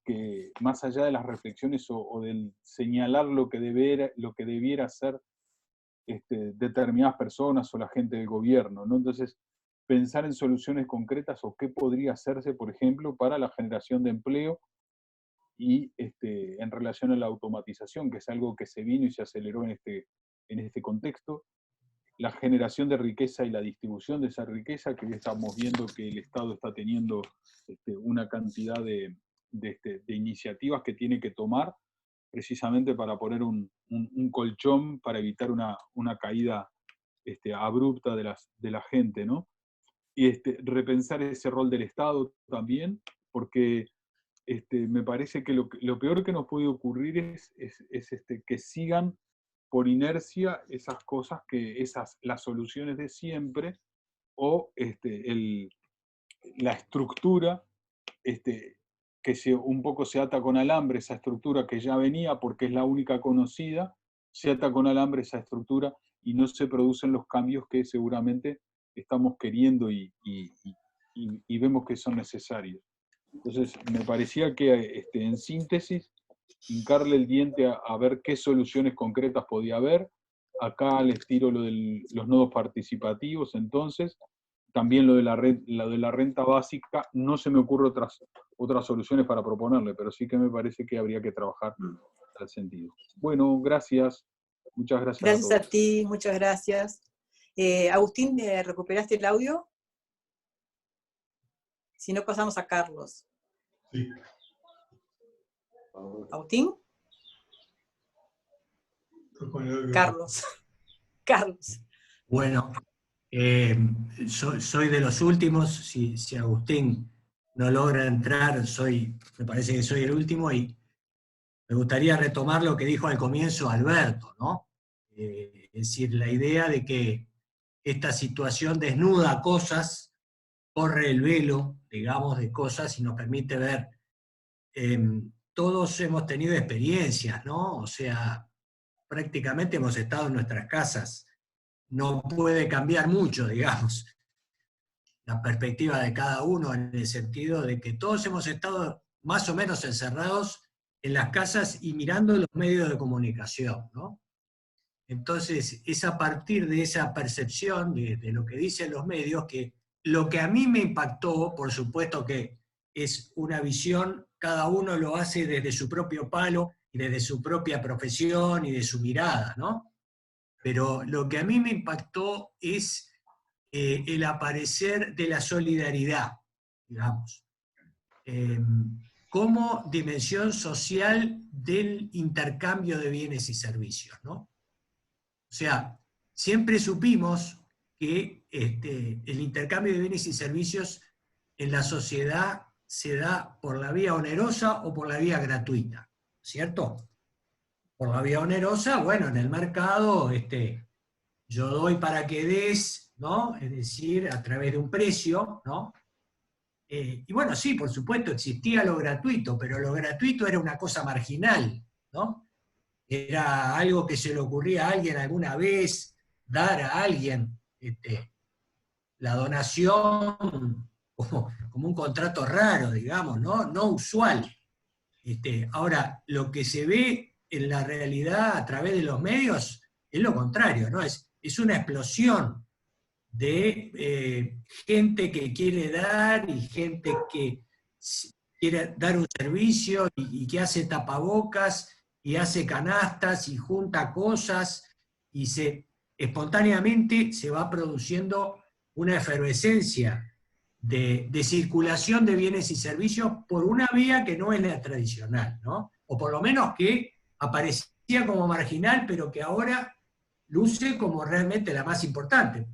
que más allá de las reflexiones o del señalar lo que debiera hacer determinadas personas o la gente del gobierno, ¿no? Entonces, pensar en soluciones concretas o qué podría hacerse, por ejemplo, para la generación de empleo y en relación a la automatización, que es algo que se vino y se aceleró en este contexto, la generación de riqueza y la distribución de esa riqueza, que hoy estamos viendo que el Estado está teniendo una cantidad de iniciativas que tiene que tomar precisamente para poner un colchón para evitar una caída abrupta de la gente, ¿no? Y repensar ese rol del Estado también, porque me parece que lo peor que nos puede ocurrir es que sigan por inercia esas cosas, las soluciones de siempre, o la estructura que un poco se ata con alambre, esa estructura que ya venía porque es la única conocida, se ata con alambre esa estructura y no se producen los cambios que seguramente estamos queriendo y vemos que son necesarios. Entonces, me parecía que en síntesis, hincarle el diente a ver qué soluciones concretas podía haber. Acá les tiro lo de los nodos participativos, entonces, también lo de la renta básica. No se me ocurren otras soluciones para proponerle, pero sí que me parece que habría que trabajar en tal sentido. Bueno, gracias. Muchas gracias a todos. Gracias a ti, muchas gracias. Agustín, ¿recuperaste el audio? Si no, pasamos a Carlos. Sí. ¿Agustín? Carlos. Carlos. Bueno, soy de los últimos. Si Agustín no logra entrar, me parece que soy el último, y me gustaría retomar lo que dijo al comienzo Alberto, ¿no? Es decir, la idea de que esta situación desnuda cosas, corre el velo, digamos, de cosas y nos permite ver. Todos hemos tenido experiencias, ¿no? O sea, prácticamente hemos estado en nuestras casas. No puede cambiar mucho, digamos, la perspectiva de cada uno, en el sentido de que todos hemos estado más o menos encerrados en las casas y mirando los medios de comunicación, ¿no? Entonces, es a partir de esa percepción de lo que dicen los medios que lo que a mí me impactó, por supuesto que es una visión, cada uno lo hace desde su propio palo y desde su propia profesión y de su mirada, ¿no? Pero lo que a mí me impactó es el aparecer de la solidaridad, digamos, como dimensión social del intercambio de bienes y servicios, ¿no? O sea, siempre supimos que el intercambio de bienes y servicios en la sociedad se da por la vía onerosa o por la vía gratuita, ¿cierto? Por la vía onerosa, bueno, en el mercado yo doy para que des, ¿no? Es decir, a través de un precio, ¿no? Y bueno, sí, por supuesto, existía lo gratuito, pero lo gratuito era una cosa marginal, ¿no? Era algo que se le ocurría a alguien alguna vez, dar a alguien la donación como un contrato raro, digamos, no usual. Ahora, lo que se ve en la realidad a través de los medios es lo contrario, ¿no? Es una explosión de gente que quiere dar y gente que quiere dar un servicio y que hace tapabocas y hace canastas y junta cosas y espontáneamente se va produciendo una efervescencia de circulación de bienes y servicios por una vía que no es la tradicional, ¿no? O por lo menos que aparecía como marginal, pero que ahora luce como realmente la más importante.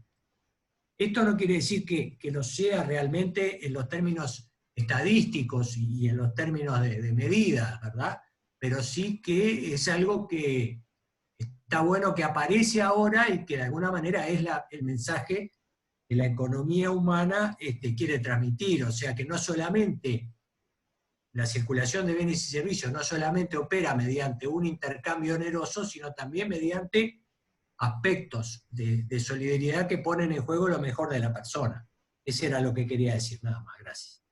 Esto no quiere decir que lo sea realmente en los términos estadísticos y en los términos de medida, ¿verdad? Pero sí que es algo que está bueno que aparece ahora y que de alguna manera es el mensaje que la economía humana quiere transmitir. O sea, que no solamente la circulación de bienes y servicios no solamente opera mediante un intercambio oneroso, sino también mediante aspectos de solidaridad que ponen en juego lo mejor de la persona. Ese era lo que quería decir, nada más. Gracias.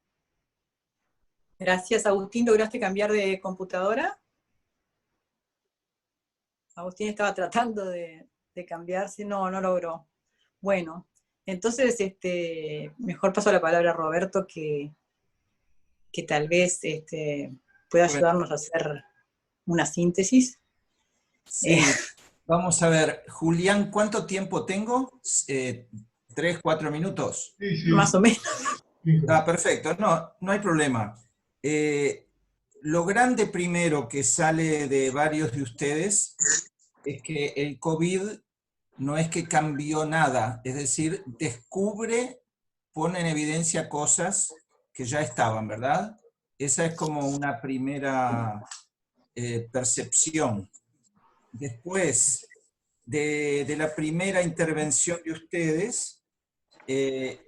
Gracias, Agustín. ¿Lograste cambiar de computadora? Agustín estaba tratando de cambiarse, no logró. Bueno, entonces mejor paso la palabra a Roberto, que tal vez pueda ayudarnos a hacer una síntesis. Sí, vamos a ver, Julián, ¿cuánto tiempo tengo? 3, 4 minutos. Sí. Más o menos. Perfecto, no hay problema. Lo grande primero que sale de varios de ustedes es que el COVID no es que cambió nada, es decir, pone en evidencia cosas que ya estaban, ¿verdad? Esa es como una primera percepción. Después de la primera intervención de ustedes, en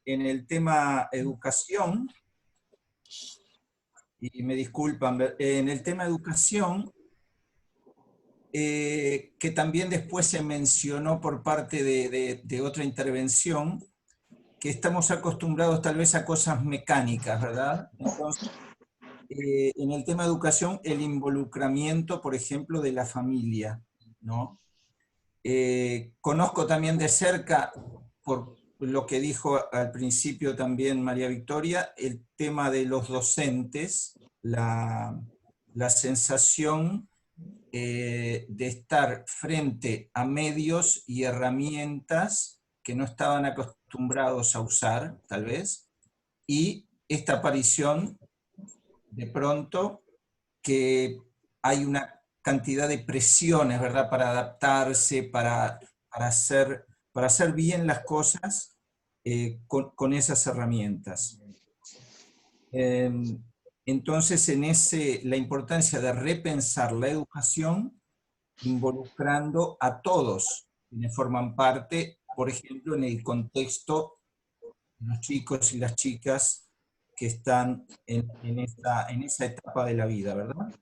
el tema educación, y me disculpan, en el tema educación, que también después se mencionó por parte de otra intervención, que estamos acostumbrados tal vez a cosas mecánicas, ¿verdad? Entonces, en el tema de educación, el involucramiento, por ejemplo, de la familia, ¿no? Conozco también de cerca, por lo que dijo al principio también María Victoria, el tema de los docentes, la sensación de estar frente a medios y herramientas que no estaban acostumbrados a usar, tal vez, y esta aparición, de pronto, que hay una cantidad de presiones, ¿verdad?, para adaptarse, para hacer bien las cosas con esas herramientas. Entonces, la importancia de repensar la educación involucrando a todos quienes forman parte, por ejemplo, en el contexto de los chicos y las chicas que están en esa etapa de la vida, ¿verdad?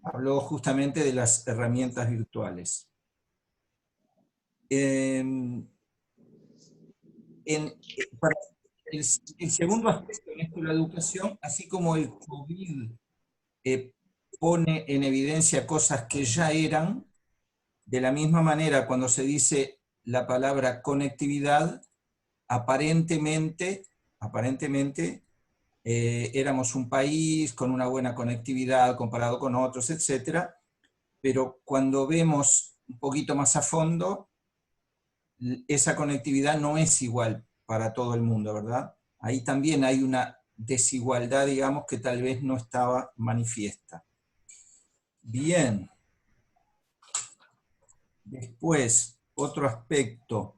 Habló justamente de las herramientas virtuales. Para el segundo aspecto en esto de la educación, así como el COVID pone en evidencia cosas que ya eran, de la misma manera cuando se dice la palabra conectividad, aparentemente éramos un país con una buena conectividad comparado con otros, etc. Pero cuando vemos un poquito más a fondo, esa conectividad no es igual para todo el mundo, ¿verdad? Ahí también hay una desigualdad, digamos, que tal vez no estaba manifiesta. Bien. Después, otro aspecto,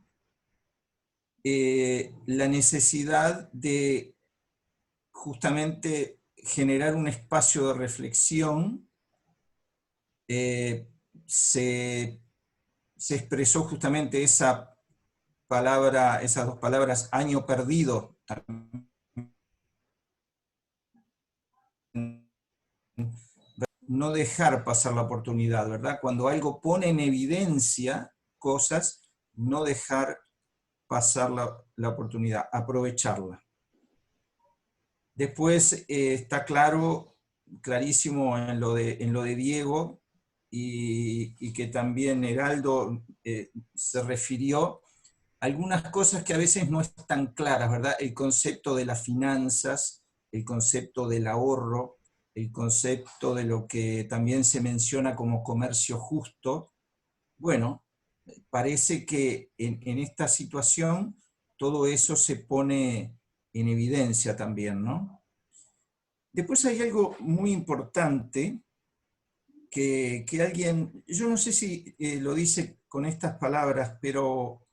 la necesidad de justamente generar un espacio de reflexión. Se expresó justamente esas dos palabras, año perdido. No dejar pasar la oportunidad, ¿verdad? Cuando algo pone en evidencia cosas, no dejar pasar la oportunidad, aprovecharla. Después está clarísimo en lo de Diego, y que también Heraldo se refirió, algunas cosas que a veces no están claras, ¿verdad? El concepto de las finanzas, el concepto del ahorro, el concepto de lo que también se menciona como comercio justo. Bueno, parece que en esta situación todo eso se pone en evidencia también, ¿no? Después hay algo muy importante que alguien, yo no sé si lo dice con estas palabras, pero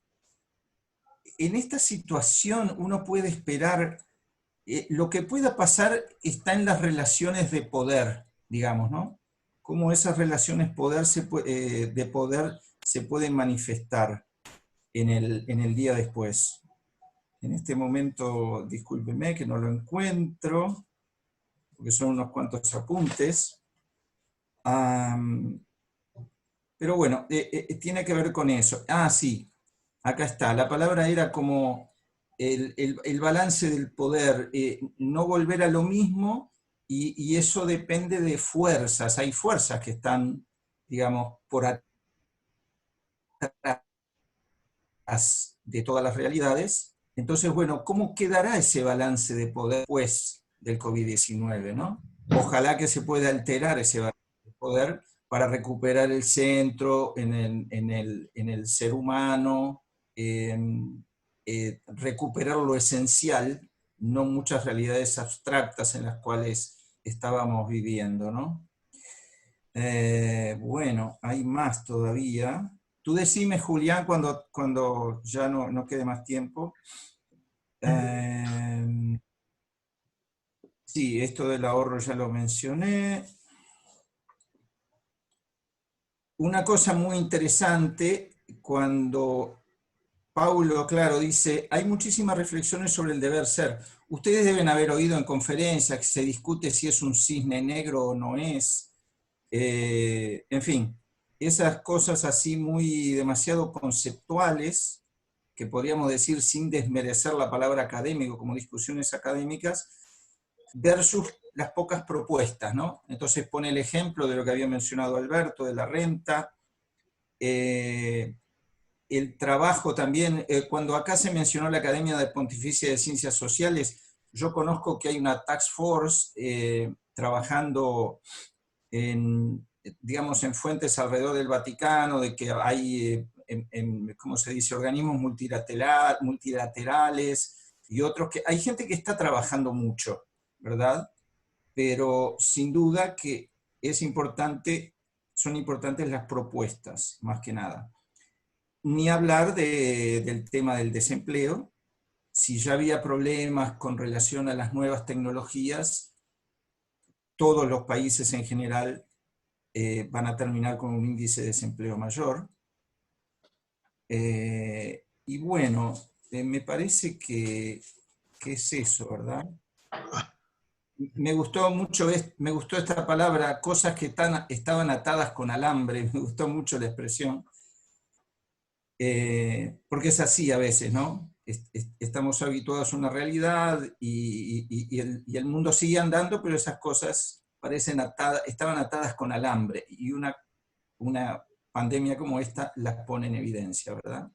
en esta situación uno puede esperar, lo que pueda pasar está en las relaciones de poder, digamos, ¿no? Cómo esas relaciones de poder se pueden manifestar en el día después. En este momento, discúlpeme que no lo encuentro, porque son unos cuantos apuntes. Pero bueno, tiene que ver con eso. Ah, sí, acá está. La palabra era como el balance del poder, no volver a lo mismo, y eso depende de fuerzas. Hay fuerzas que están, digamos, por atrás de todas las realidades. Entonces, bueno, ¿cómo quedará ese balance de poder después del COVID-19, ¿no? Ojalá que se pueda alterar ese balance de poder para recuperar el centro en el ser humano, recuperar lo esencial, no muchas realidades abstractas en las cuales estábamos viviendo, ¿no? Bueno, hay más todavía. Tú decime, Julián, cuando ya no quede más tiempo. Sí, esto del ahorro ya lo mencioné. Una cosa muy interesante, cuando Paulo, claro, dice, hay muchísimas reflexiones sobre el deber ser. Ustedes deben haber oído en conferencias que se discute si es un cisne negro o no es. En fin, esas cosas así demasiado conceptuales, que podríamos decir sin desmerecer la palabra académico, como discusiones académicas, versus las pocas propuestas, ¿no? Entonces pone el ejemplo de lo que había mencionado Alberto, de la renta, el trabajo también, cuando acá se mencionó la Academia de Pontificia de Ciencias Sociales, yo conozco que hay una task force trabajando digamos, en fuentes alrededor del Vaticano, de que hay, ¿cómo se dice?, organismos multilaterales y otros que... Hay gente que está trabajando mucho, ¿verdad? Pero sin duda que es importante, son importantes las propuestas, más que nada. Ni hablar del tema del desempleo. Si ya había problemas con relación a las nuevas tecnologías, todos los países en general van a terminar con un índice de desempleo mayor. Y bueno, me parece que es eso, ¿verdad? Me gustó mucho, me gustó esta palabra, cosas que estaban atadas con alambre, me gustó mucho la expresión, porque es así a veces, ¿no? Estamos habituados a una realidad y el mundo sigue andando, pero esas cosas parecen estaban atadas con alambre, y una pandemia como esta las pone en evidencia, ¿verdad?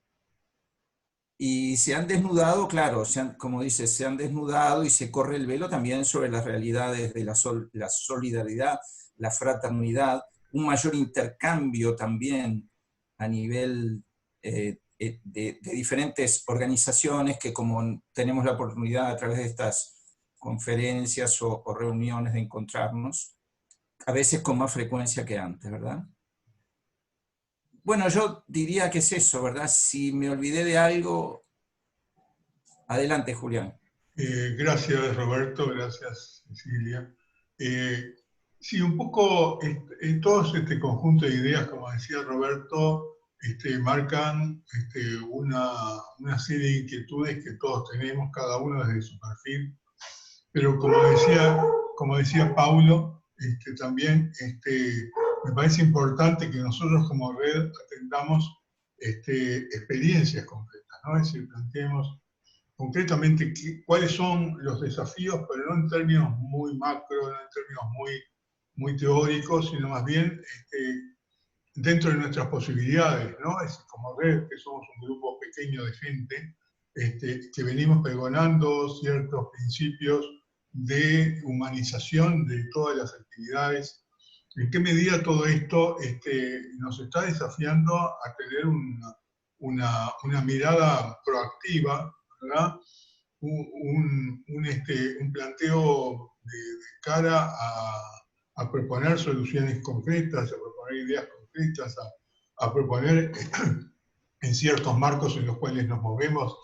Y se han desnudado, claro, como dice, se han desnudado y se corre el velo también sobre las realidades de la solidaridad, la fraternidad, un mayor intercambio también a nivel de diferentes organizaciones que, como tenemos la oportunidad a través de estas conferencias o reuniones de encontrarnos, a veces con más frecuencia que antes, ¿verdad? Bueno, yo diría que es eso, ¿verdad? Si me olvidé de algo, adelante, Julián. Gracias, Roberto, gracias, Cecilia. Sí, un poco en todo este conjunto de ideas, como decía Roberto, marcan una serie de inquietudes que todos tenemos, cada uno desde su perfil. Pero como decía Paulo, también me parece importante que nosotros como red atendamos experiencias concretas, ¿no? Es decir, planteemos concretamente cuáles son los desafíos, pero no en términos muy macro, no en términos muy teóricos, sino más bien dentro de nuestras posibilidades, ¿no? Es como red, que somos un grupo pequeño de gente, que venimos pregonando ciertos principios de humanización de todas las actividades. ¿En qué medida todo esto nos está desafiando a tener una mirada proactiva, ¿verdad? Un planteo de cara a proponer soluciones concretas, a proponer ideas concretas, a proponer en ciertos marcos en los cuales nos movemos,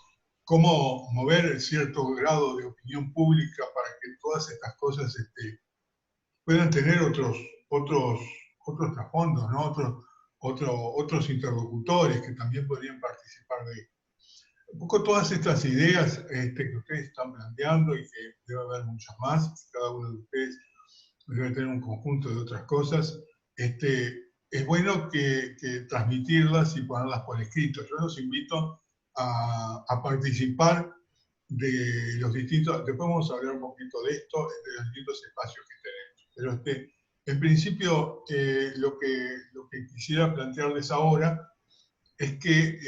cómo mover cierto grado de opinión pública para que todas estas cosas puedan tener otros trasfondos, ¿no? otros interlocutores que también podrían participar de esto. Un poco todas estas ideas que ustedes están planteando, y que debe haber muchas más, cada uno de ustedes debe tener un conjunto de otras cosas, es bueno que transmitirlas y ponerlas por escrito. Yo los invito a participar de los distintos, después vamos a hablar un poquito de esto, de los distintos espacios que tenemos. Pero en principio, lo que quisiera plantearles ahora es que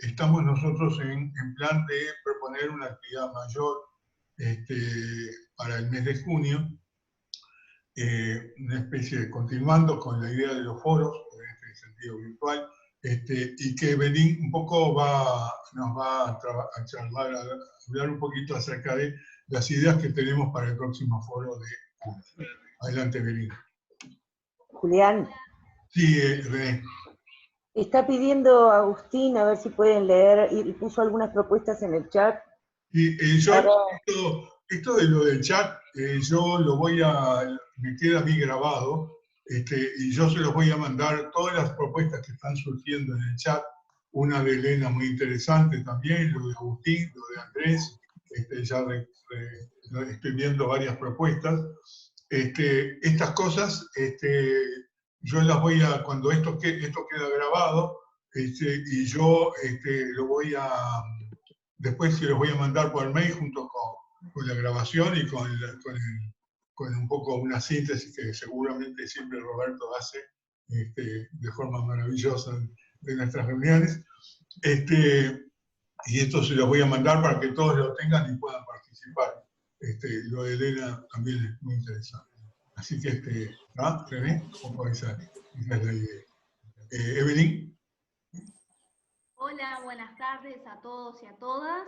estamos nosotros en plan de proponer una actividad mayor para el mes de junio, una especie de, continuando con la idea de los foros, en este sentido virtual, y que Belín un poco nos va a charlar, a hablar un poquito acerca de las ideas que tenemos para el próximo foro de junio. Adelante, Belín. Julián. Sí, René. Está pidiendo a Agustín a ver si pueden leer, y puso algunas propuestas en el chat. Y esto de lo del chat, me queda a mí grabado, y yo se los voy a mandar todas las propuestas que están surgiendo en el chat, una de Elena muy interesante también, lo de Agustín, lo de Andrés, ya estoy viendo varias propuestas. Estas cosas, yo las voy a, cuando esto queda grabado, y yo después se los voy a mandar por mail junto con la grabación y con un poco una síntesis que seguramente siempre Roberto hace de forma maravillosa de nuestras reuniones. Y esto se los voy a mandar para que todos lo tengan y puedan participar. Lo de Elena también es muy interesante. Así que, ¿no? René, un poco esa es la idea. Evelyn. Hola, buenas tardes a todos y a todas.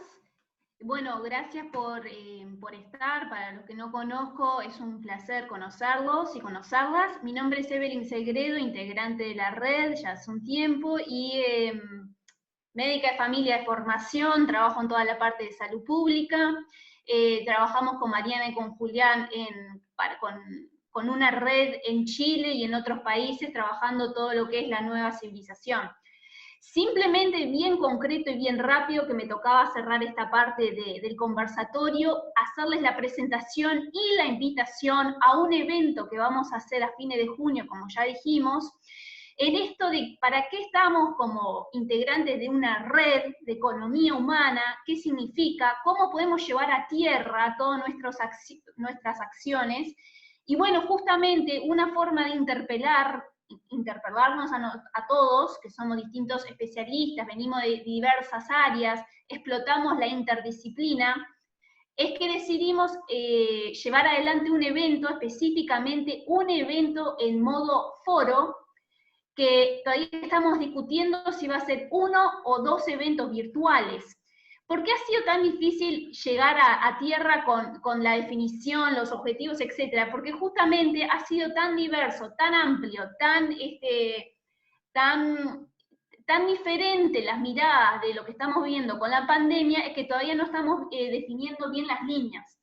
Bueno, gracias por estar. Para los que no conozco, es un placer conocerlos y conocerlas. Mi nombre es Evelyn Segredo, integrante de la red ya hace un tiempo, y médica de familia de formación, trabajo en toda la parte de salud pública. Trabajamos con Mariana y con Julián con una red en Chile y en otros países, trabajando todo lo que es la nueva civilización. Simplemente bien concreto y bien rápido, que me tocaba cerrar esta parte del conversatorio, hacerles la presentación y la invitación a un evento que vamos a hacer a fines de junio, como ya dijimos, en esto de para qué estamos como integrantes de una red de economía humana, qué significa, cómo podemos llevar a tierra todas nuestras acciones, y bueno, justamente una forma de interpelarnos a todos, que somos distintos especialistas, venimos de diversas áreas, explotamos la interdisciplina, es que decidimos llevar adelante un evento, específicamente un evento en modo foro, que todavía estamos discutiendo si va a ser 1 o 2 eventos virtuales. ¿Por qué ha sido tan difícil llegar a tierra con la definición, los objetivos, etcétera? Porque justamente ha sido tan diverso, tan amplio, tan diferente las miradas de lo que estamos viendo con la pandemia, es que todavía no estamos definiendo bien las líneas.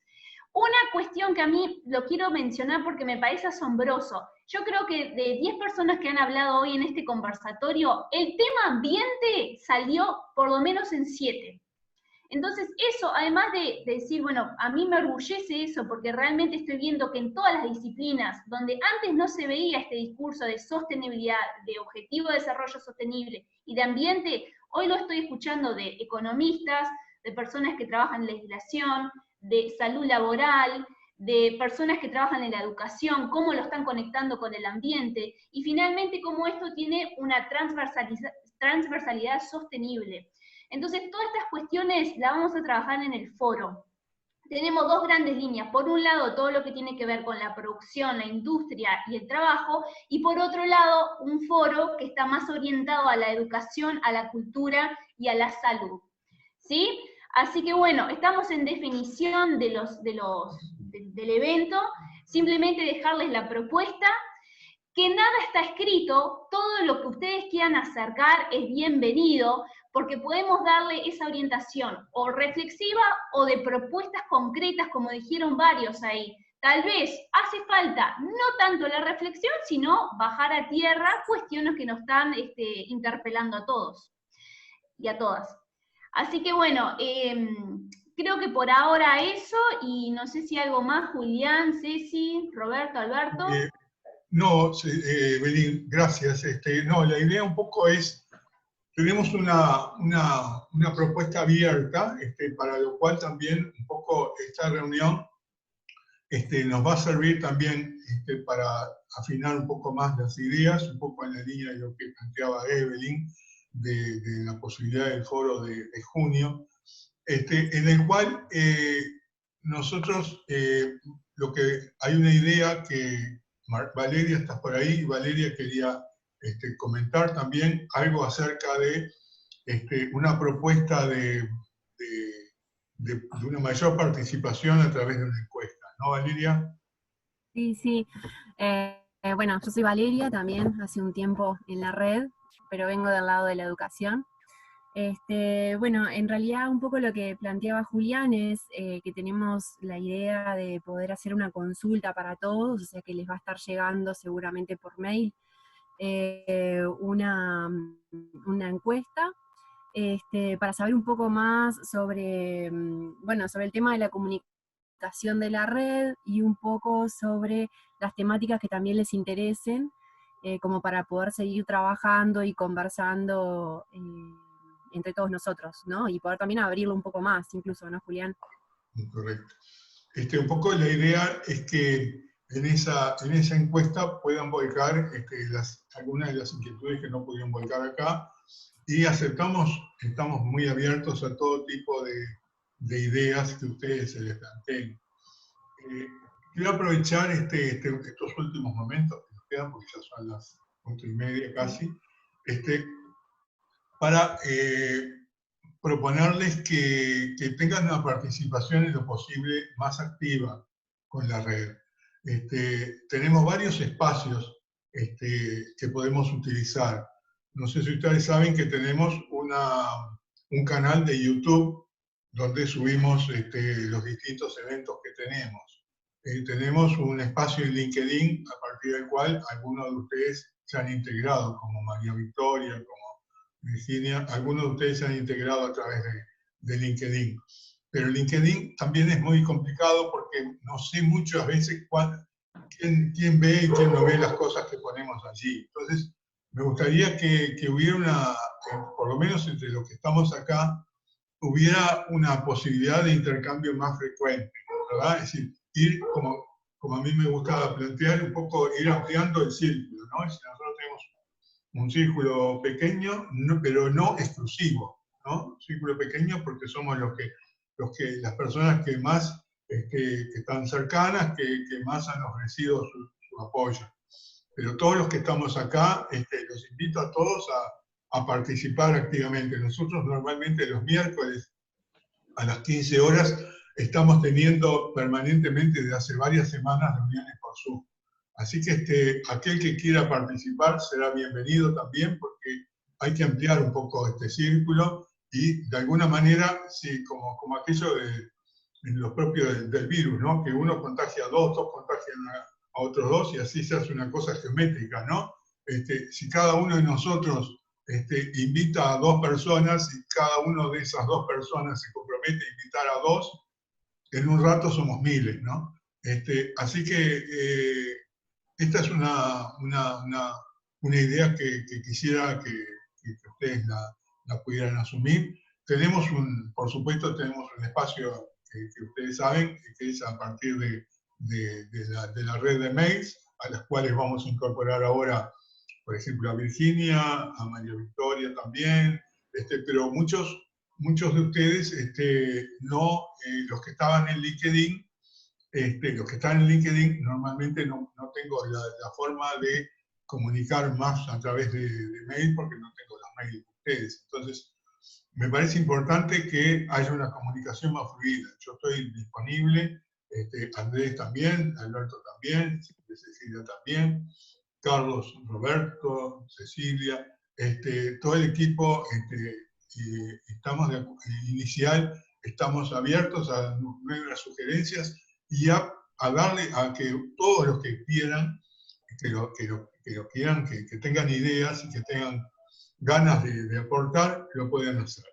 Una cuestión que a mí lo quiero mencionar porque me parece asombroso. Yo creo que de 10 personas que han hablado hoy en este conversatorio, el tema ambiente salió por lo menos en 7. Entonces eso, además de decir, bueno, a mí me orgullece eso, porque realmente estoy viendo que en todas las disciplinas, donde antes no se veía este discurso de sostenibilidad, de objetivo de desarrollo sostenible y de ambiente, hoy lo estoy escuchando de economistas, de personas que trabajan en legislación, de salud laboral, de personas que trabajan en la educación, cómo lo están conectando con el ambiente, y finalmente cómo esto tiene una transversalidad sostenible. Entonces, todas estas cuestiones las vamos a trabajar en el foro. Tenemos 2 grandes líneas. Por un lado, todo lo que tiene que ver con la producción, la industria y el trabajo, y por otro lado, un foro que está más orientado a la educación, a la cultura y a la salud. ¿Sí? Así que bueno, estamos en definición del evento, simplemente dejarles la propuesta, que nada está escrito, todo lo que ustedes quieran acercar es bienvenido, porque podemos darle esa orientación, o reflexiva, o de propuestas concretas, como dijeron varios ahí. Tal vez hace falta no tanto la reflexión, sino bajar a tierra cuestiones que nos están interpelando a todos y a todas. Así que bueno, creo que por ahora eso, y no sé si algo más, Julián, Ceci, Roberto, Alberto. No, Belín, gracias. No, la idea un poco es, tenemos una propuesta abierta, para lo cual también un poco esta reunión nos va a servir también para afinar un poco más las ideas, un poco en la línea de lo que planteaba Evelyn, de la posibilidad del foro de junio, en el cual nosotros, hay una idea que Valeria, estás por ahí, Valeria quería comentar también algo acerca de una propuesta de una mayor participación a través de una encuesta, ¿no, Valeria? Sí, sí. Bueno, yo soy Valeria, también hace un tiempo en la red, pero vengo del lado de la educación. Bueno, en realidad un poco lo que planteaba Julián es que tenemos la idea de poder hacer una consulta para todos, o sea que les va a estar llegando seguramente por mail una encuesta para saber un poco más sobre, sobre el tema de la comunicación de la red y un poco sobre las temáticas que también les interesen, como para poder seguir trabajando y conversando entre todos nosotros, ¿no? Y poder también abrirlo un poco más, incluso, ¿no, Julián? Correcto. Un poco la idea es que en esa encuesta puedan volcar algunas de las inquietudes que no pudieron volcar acá, y estamos muy abiertos a todo tipo de ideas que ustedes se les planteen. Quiero aprovechar estos últimos momentos que nos quedan, porque ya son las 8:30 casi, para proponerles que tengan una participación en lo posible más activa con la red. Tenemos varios espacios que podemos utilizar. No sé si ustedes saben que tenemos un canal de YouTube donde subimos los distintos eventos que tenemos. Tenemos un espacio en LinkedIn a partir del cual algunos de ustedes se han integrado, como María Victoria, como Virginia, algunos de ustedes se han integrado a través de LinkedIn. Pero LinkedIn también es muy complicado porque no sé muchas veces quién ve y quién no ve las cosas que ponemos allí. Entonces, me gustaría que hubiera por lo menos entre los que estamos acá, hubiera una posibilidad de intercambio más frecuente, ¿verdad? Es decir, ir, como a mí me gusta plantear, un poco ir ampliando el círculo, ¿no? Es decir, nosotros tenemos un círculo pequeño, pero no exclusivo, ¿no? Un círculo pequeño porque somos las personas que más que están cercanas, que más han ofrecido su apoyo. Pero todos los que estamos acá, los invito a todos a participar activamente. Nosotros normalmente los miércoles a las 15 horas estamos teniendo permanentemente desde hace varias semanas reuniones por Zoom. Así que aquel que quiera participar será bienvenido también, porque hay que ampliar un poco este círculo y de alguna manera, sí, como aquello de lo propio del virus, ¿no? Que uno contagia a dos contagian a otros dos y así se hace una cosa geométrica, ¿no? Si cada uno de nosotros invita a dos personas y cada uno de esas dos personas se compromete a invitar a dos, en un rato somos miles, ¿no? Así que esta es una idea que quisiera que ustedes la pudieran asumir. Por supuesto, tenemos un espacio que ustedes saben, que es a partir de la red de mails, a las cuales vamos a incorporar ahora, por ejemplo, a Virginia, a María Victoria también, pero muchos de ustedes, los que estaban en LinkedIn, los que están en LinkedIn normalmente no tengo la forma de comunicar más a través de mail porque no tengo los mails de ustedes. Entonces, me parece importante que haya una comunicación más fluida. Yo estoy disponible, Andrés también, Alberto también, Cecilia también, Carlos, Roberto, Cecilia, todo el equipo inicial, estamos abiertos a nuevas sugerencias y a darle a que todos los que quieran, que tengan ideas y que tengan ganas de aportar, lo pueden hacer.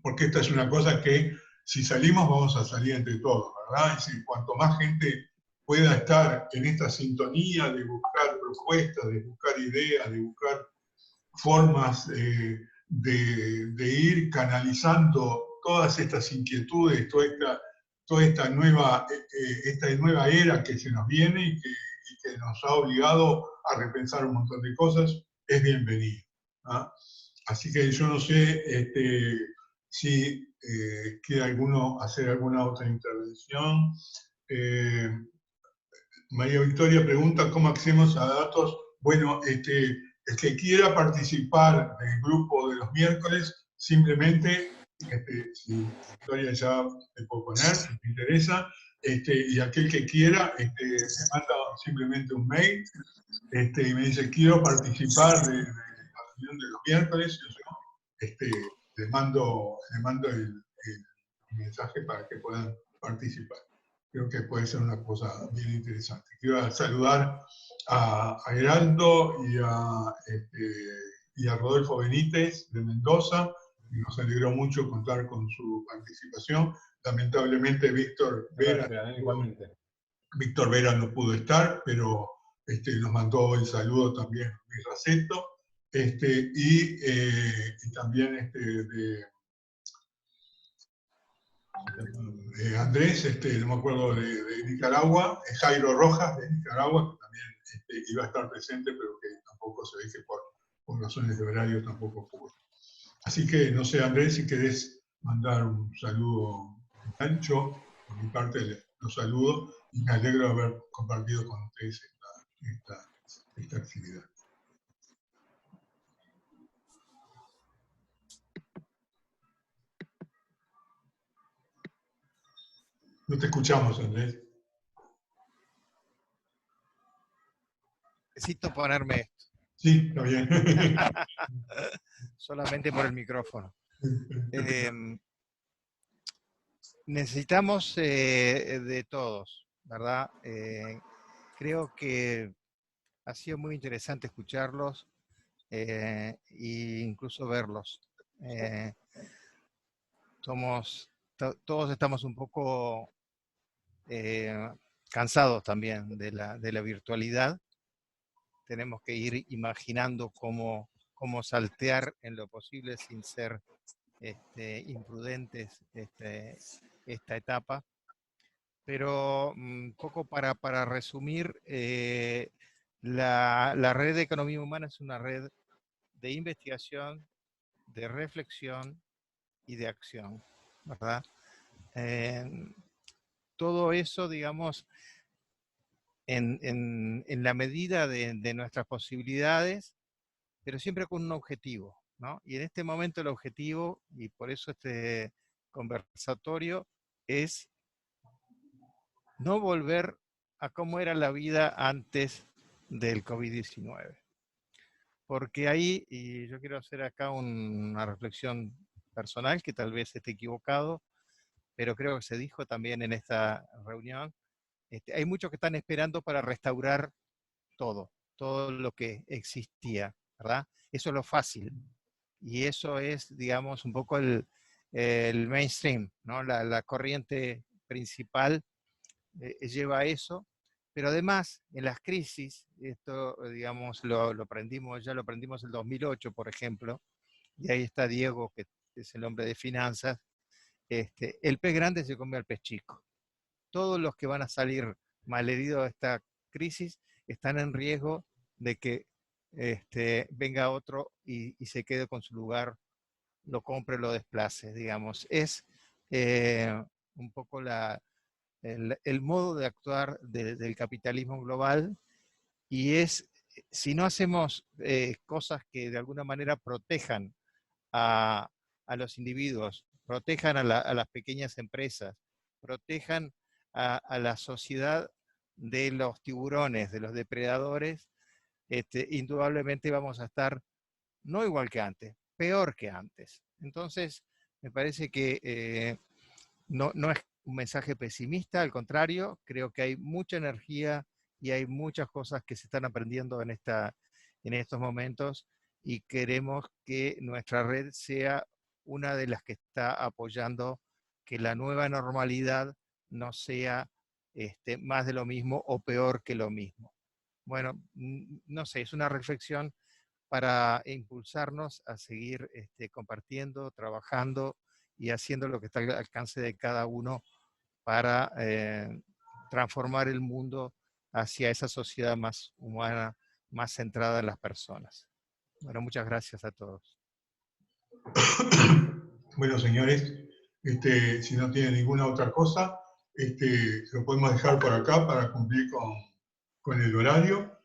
Porque esta es una cosa que si salimos vamos a salir entre todos, ¿verdad? Es decir, cuanto más gente pueda estar en esta sintonía de buscar propuestas, de buscar ideas, de buscar formas de ir canalizando todas estas inquietudes, toda esta nueva era que se nos viene y que nos ha obligado a repensar un montón de cosas, es bienvenido, ¿ah? Así que yo no sé si quiere alguno hacer alguna otra intervención. María Victoria pregunta cómo accedemos a datos. Bueno, el que quiera participar del grupo de los miércoles, simplemente, si Victoria ya me puedo poner, si te interesa, y aquel que quiera, me manda simplemente un mail, y me dice, quiero participar de la reunión de los miércoles, y yo le mando el mensaje para que puedan participar. Creo que puede ser una cosa bien interesante. Quiero saludar a Heraldo y a Rodolfo Benítez de Mendoza, y nos alegró mucho contar con su participación. Lamentablemente Víctor Vera no pudo estar, pero nos mandó el saludo también Luis Raceto, y también Andrés, no me acuerdo, de Nicaragua, Jairo Rojas de Nicaragua, que también iba a estar presente, pero que tampoco se ve que por razones de horario tampoco pudo. Así que, no sé, Andrés, si querés mandar un saludo, yo por mi parte los saludo y me alegro de haber compartido con ustedes esta actividad. No te escuchamos, Andrés. Necesito ponerme esto. Sí, está bien. Solamente por el micrófono. Necesitamos de todos, ¿verdad? Creo que ha sido muy interesante escucharlos e incluso verlos. Todos estamos un poco cansados también de la virtualidad. Tenemos que ir imaginando cómo saltear en lo posible sin ser imprudentes esta etapa. Pero un poco para resumir, la red de economía humana es una red de investigación, de reflexión y de acción, ¿verdad? Todo eso, digamos, en la medida de nuestras posibilidades, pero siempre con un objetivo, ¿no? Y en este momento el objetivo, y por eso este conversatorio, es no volver a cómo era la vida antes del COVID-19. Porque ahí, y yo quiero hacer acá una reflexión personal, que tal vez esté equivocado, pero creo que se dijo también en esta reunión, hay muchos que están esperando para restaurar todo lo que existía, ¿verdad? Eso es lo fácil. Y eso es, digamos, un poco el mainstream, ¿no? La corriente principal lleva a eso. Pero además, en las crisis, esto, digamos, lo aprendimos, ya lo aprendimos en el 2008, por ejemplo, y ahí está Diego, que es el hombre de finanzas, el pez grande se come al pez chico. Todos los que van a salir malheridos de esta crisis están en riesgo de que venga otro y se quede con su lugar, lo compre, lo desplace, digamos. Es un poco el modo de actuar del capitalismo global, y es, si no hacemos cosas que de alguna manera protejan a los individuos, protejan a las pequeñas empresas, protejan a la sociedad de los tiburones, de los depredadores, indudablemente vamos a estar no igual que antes, peor que antes. Entonces, me parece que no es un mensaje pesimista, al contrario, creo que hay mucha energía y hay muchas cosas que se están aprendiendo en estos momentos, y queremos que nuestra red sea una de las que está apoyando que la nueva normalidad no sea más de lo mismo o peor que lo mismo. Bueno, no sé, es una reflexión para impulsarnos a seguir compartiendo, trabajando y haciendo lo que está al alcance de cada uno para transformar el mundo hacia esa sociedad más humana, más centrada en las personas. Bueno, muchas gracias a todos. Bueno, señores, si no tienen ninguna otra cosa, lo podemos dejar por acá para cumplir con el horario.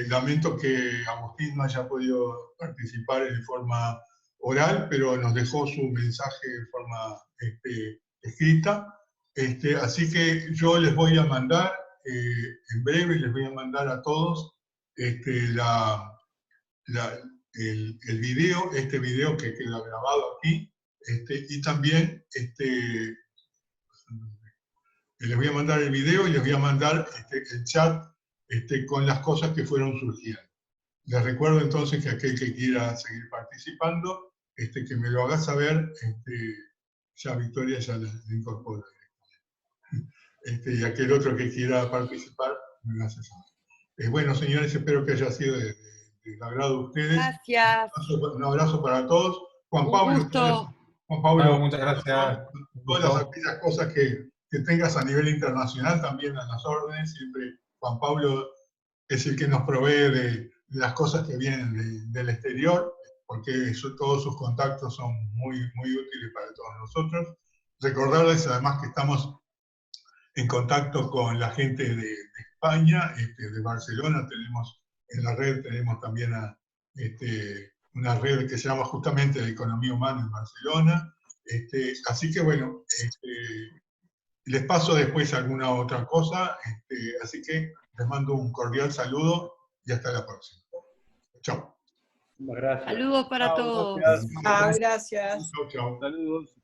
Lamento que Agustín no haya podido participar en forma oral, pero nos dejó su mensaje en forma escrita. Así que yo les voy a mandar, en breve les voy a mandar a todos el video, video que queda grabado aquí, y también les voy a mandar el video y les voy a mandar el chat con las cosas que fueron surgiendo. Les recuerdo entonces que aquel que quiera seguir participando, que me lo haga saber, ya Victoria ya le incorpora. Y aquel otro que quiera participar, me lo hace saber. Bueno, señores, espero que haya sido del agrado de ustedes. Gracias. Un abrazo para todos. Juan Pablo, muchas gracias. Todas aquellas cosas que tengas a nivel internacional también a las órdenes. Siempre Juan Pablo es el que nos provee de las cosas que vienen del exterior, porque todos sus contactos son muy, muy útiles para todos nosotros. Recordarles además que estamos en contacto con la gente de España, de Barcelona. Tenemos en la red, tenemos también una red que se llama justamente de Economía Humana en Barcelona. Así que bueno, Les paso después alguna otra cosa, así que les mando un cordial saludo y hasta la próxima. Chao. Saludos para todos. Gracias. Chao, chao. Saludos.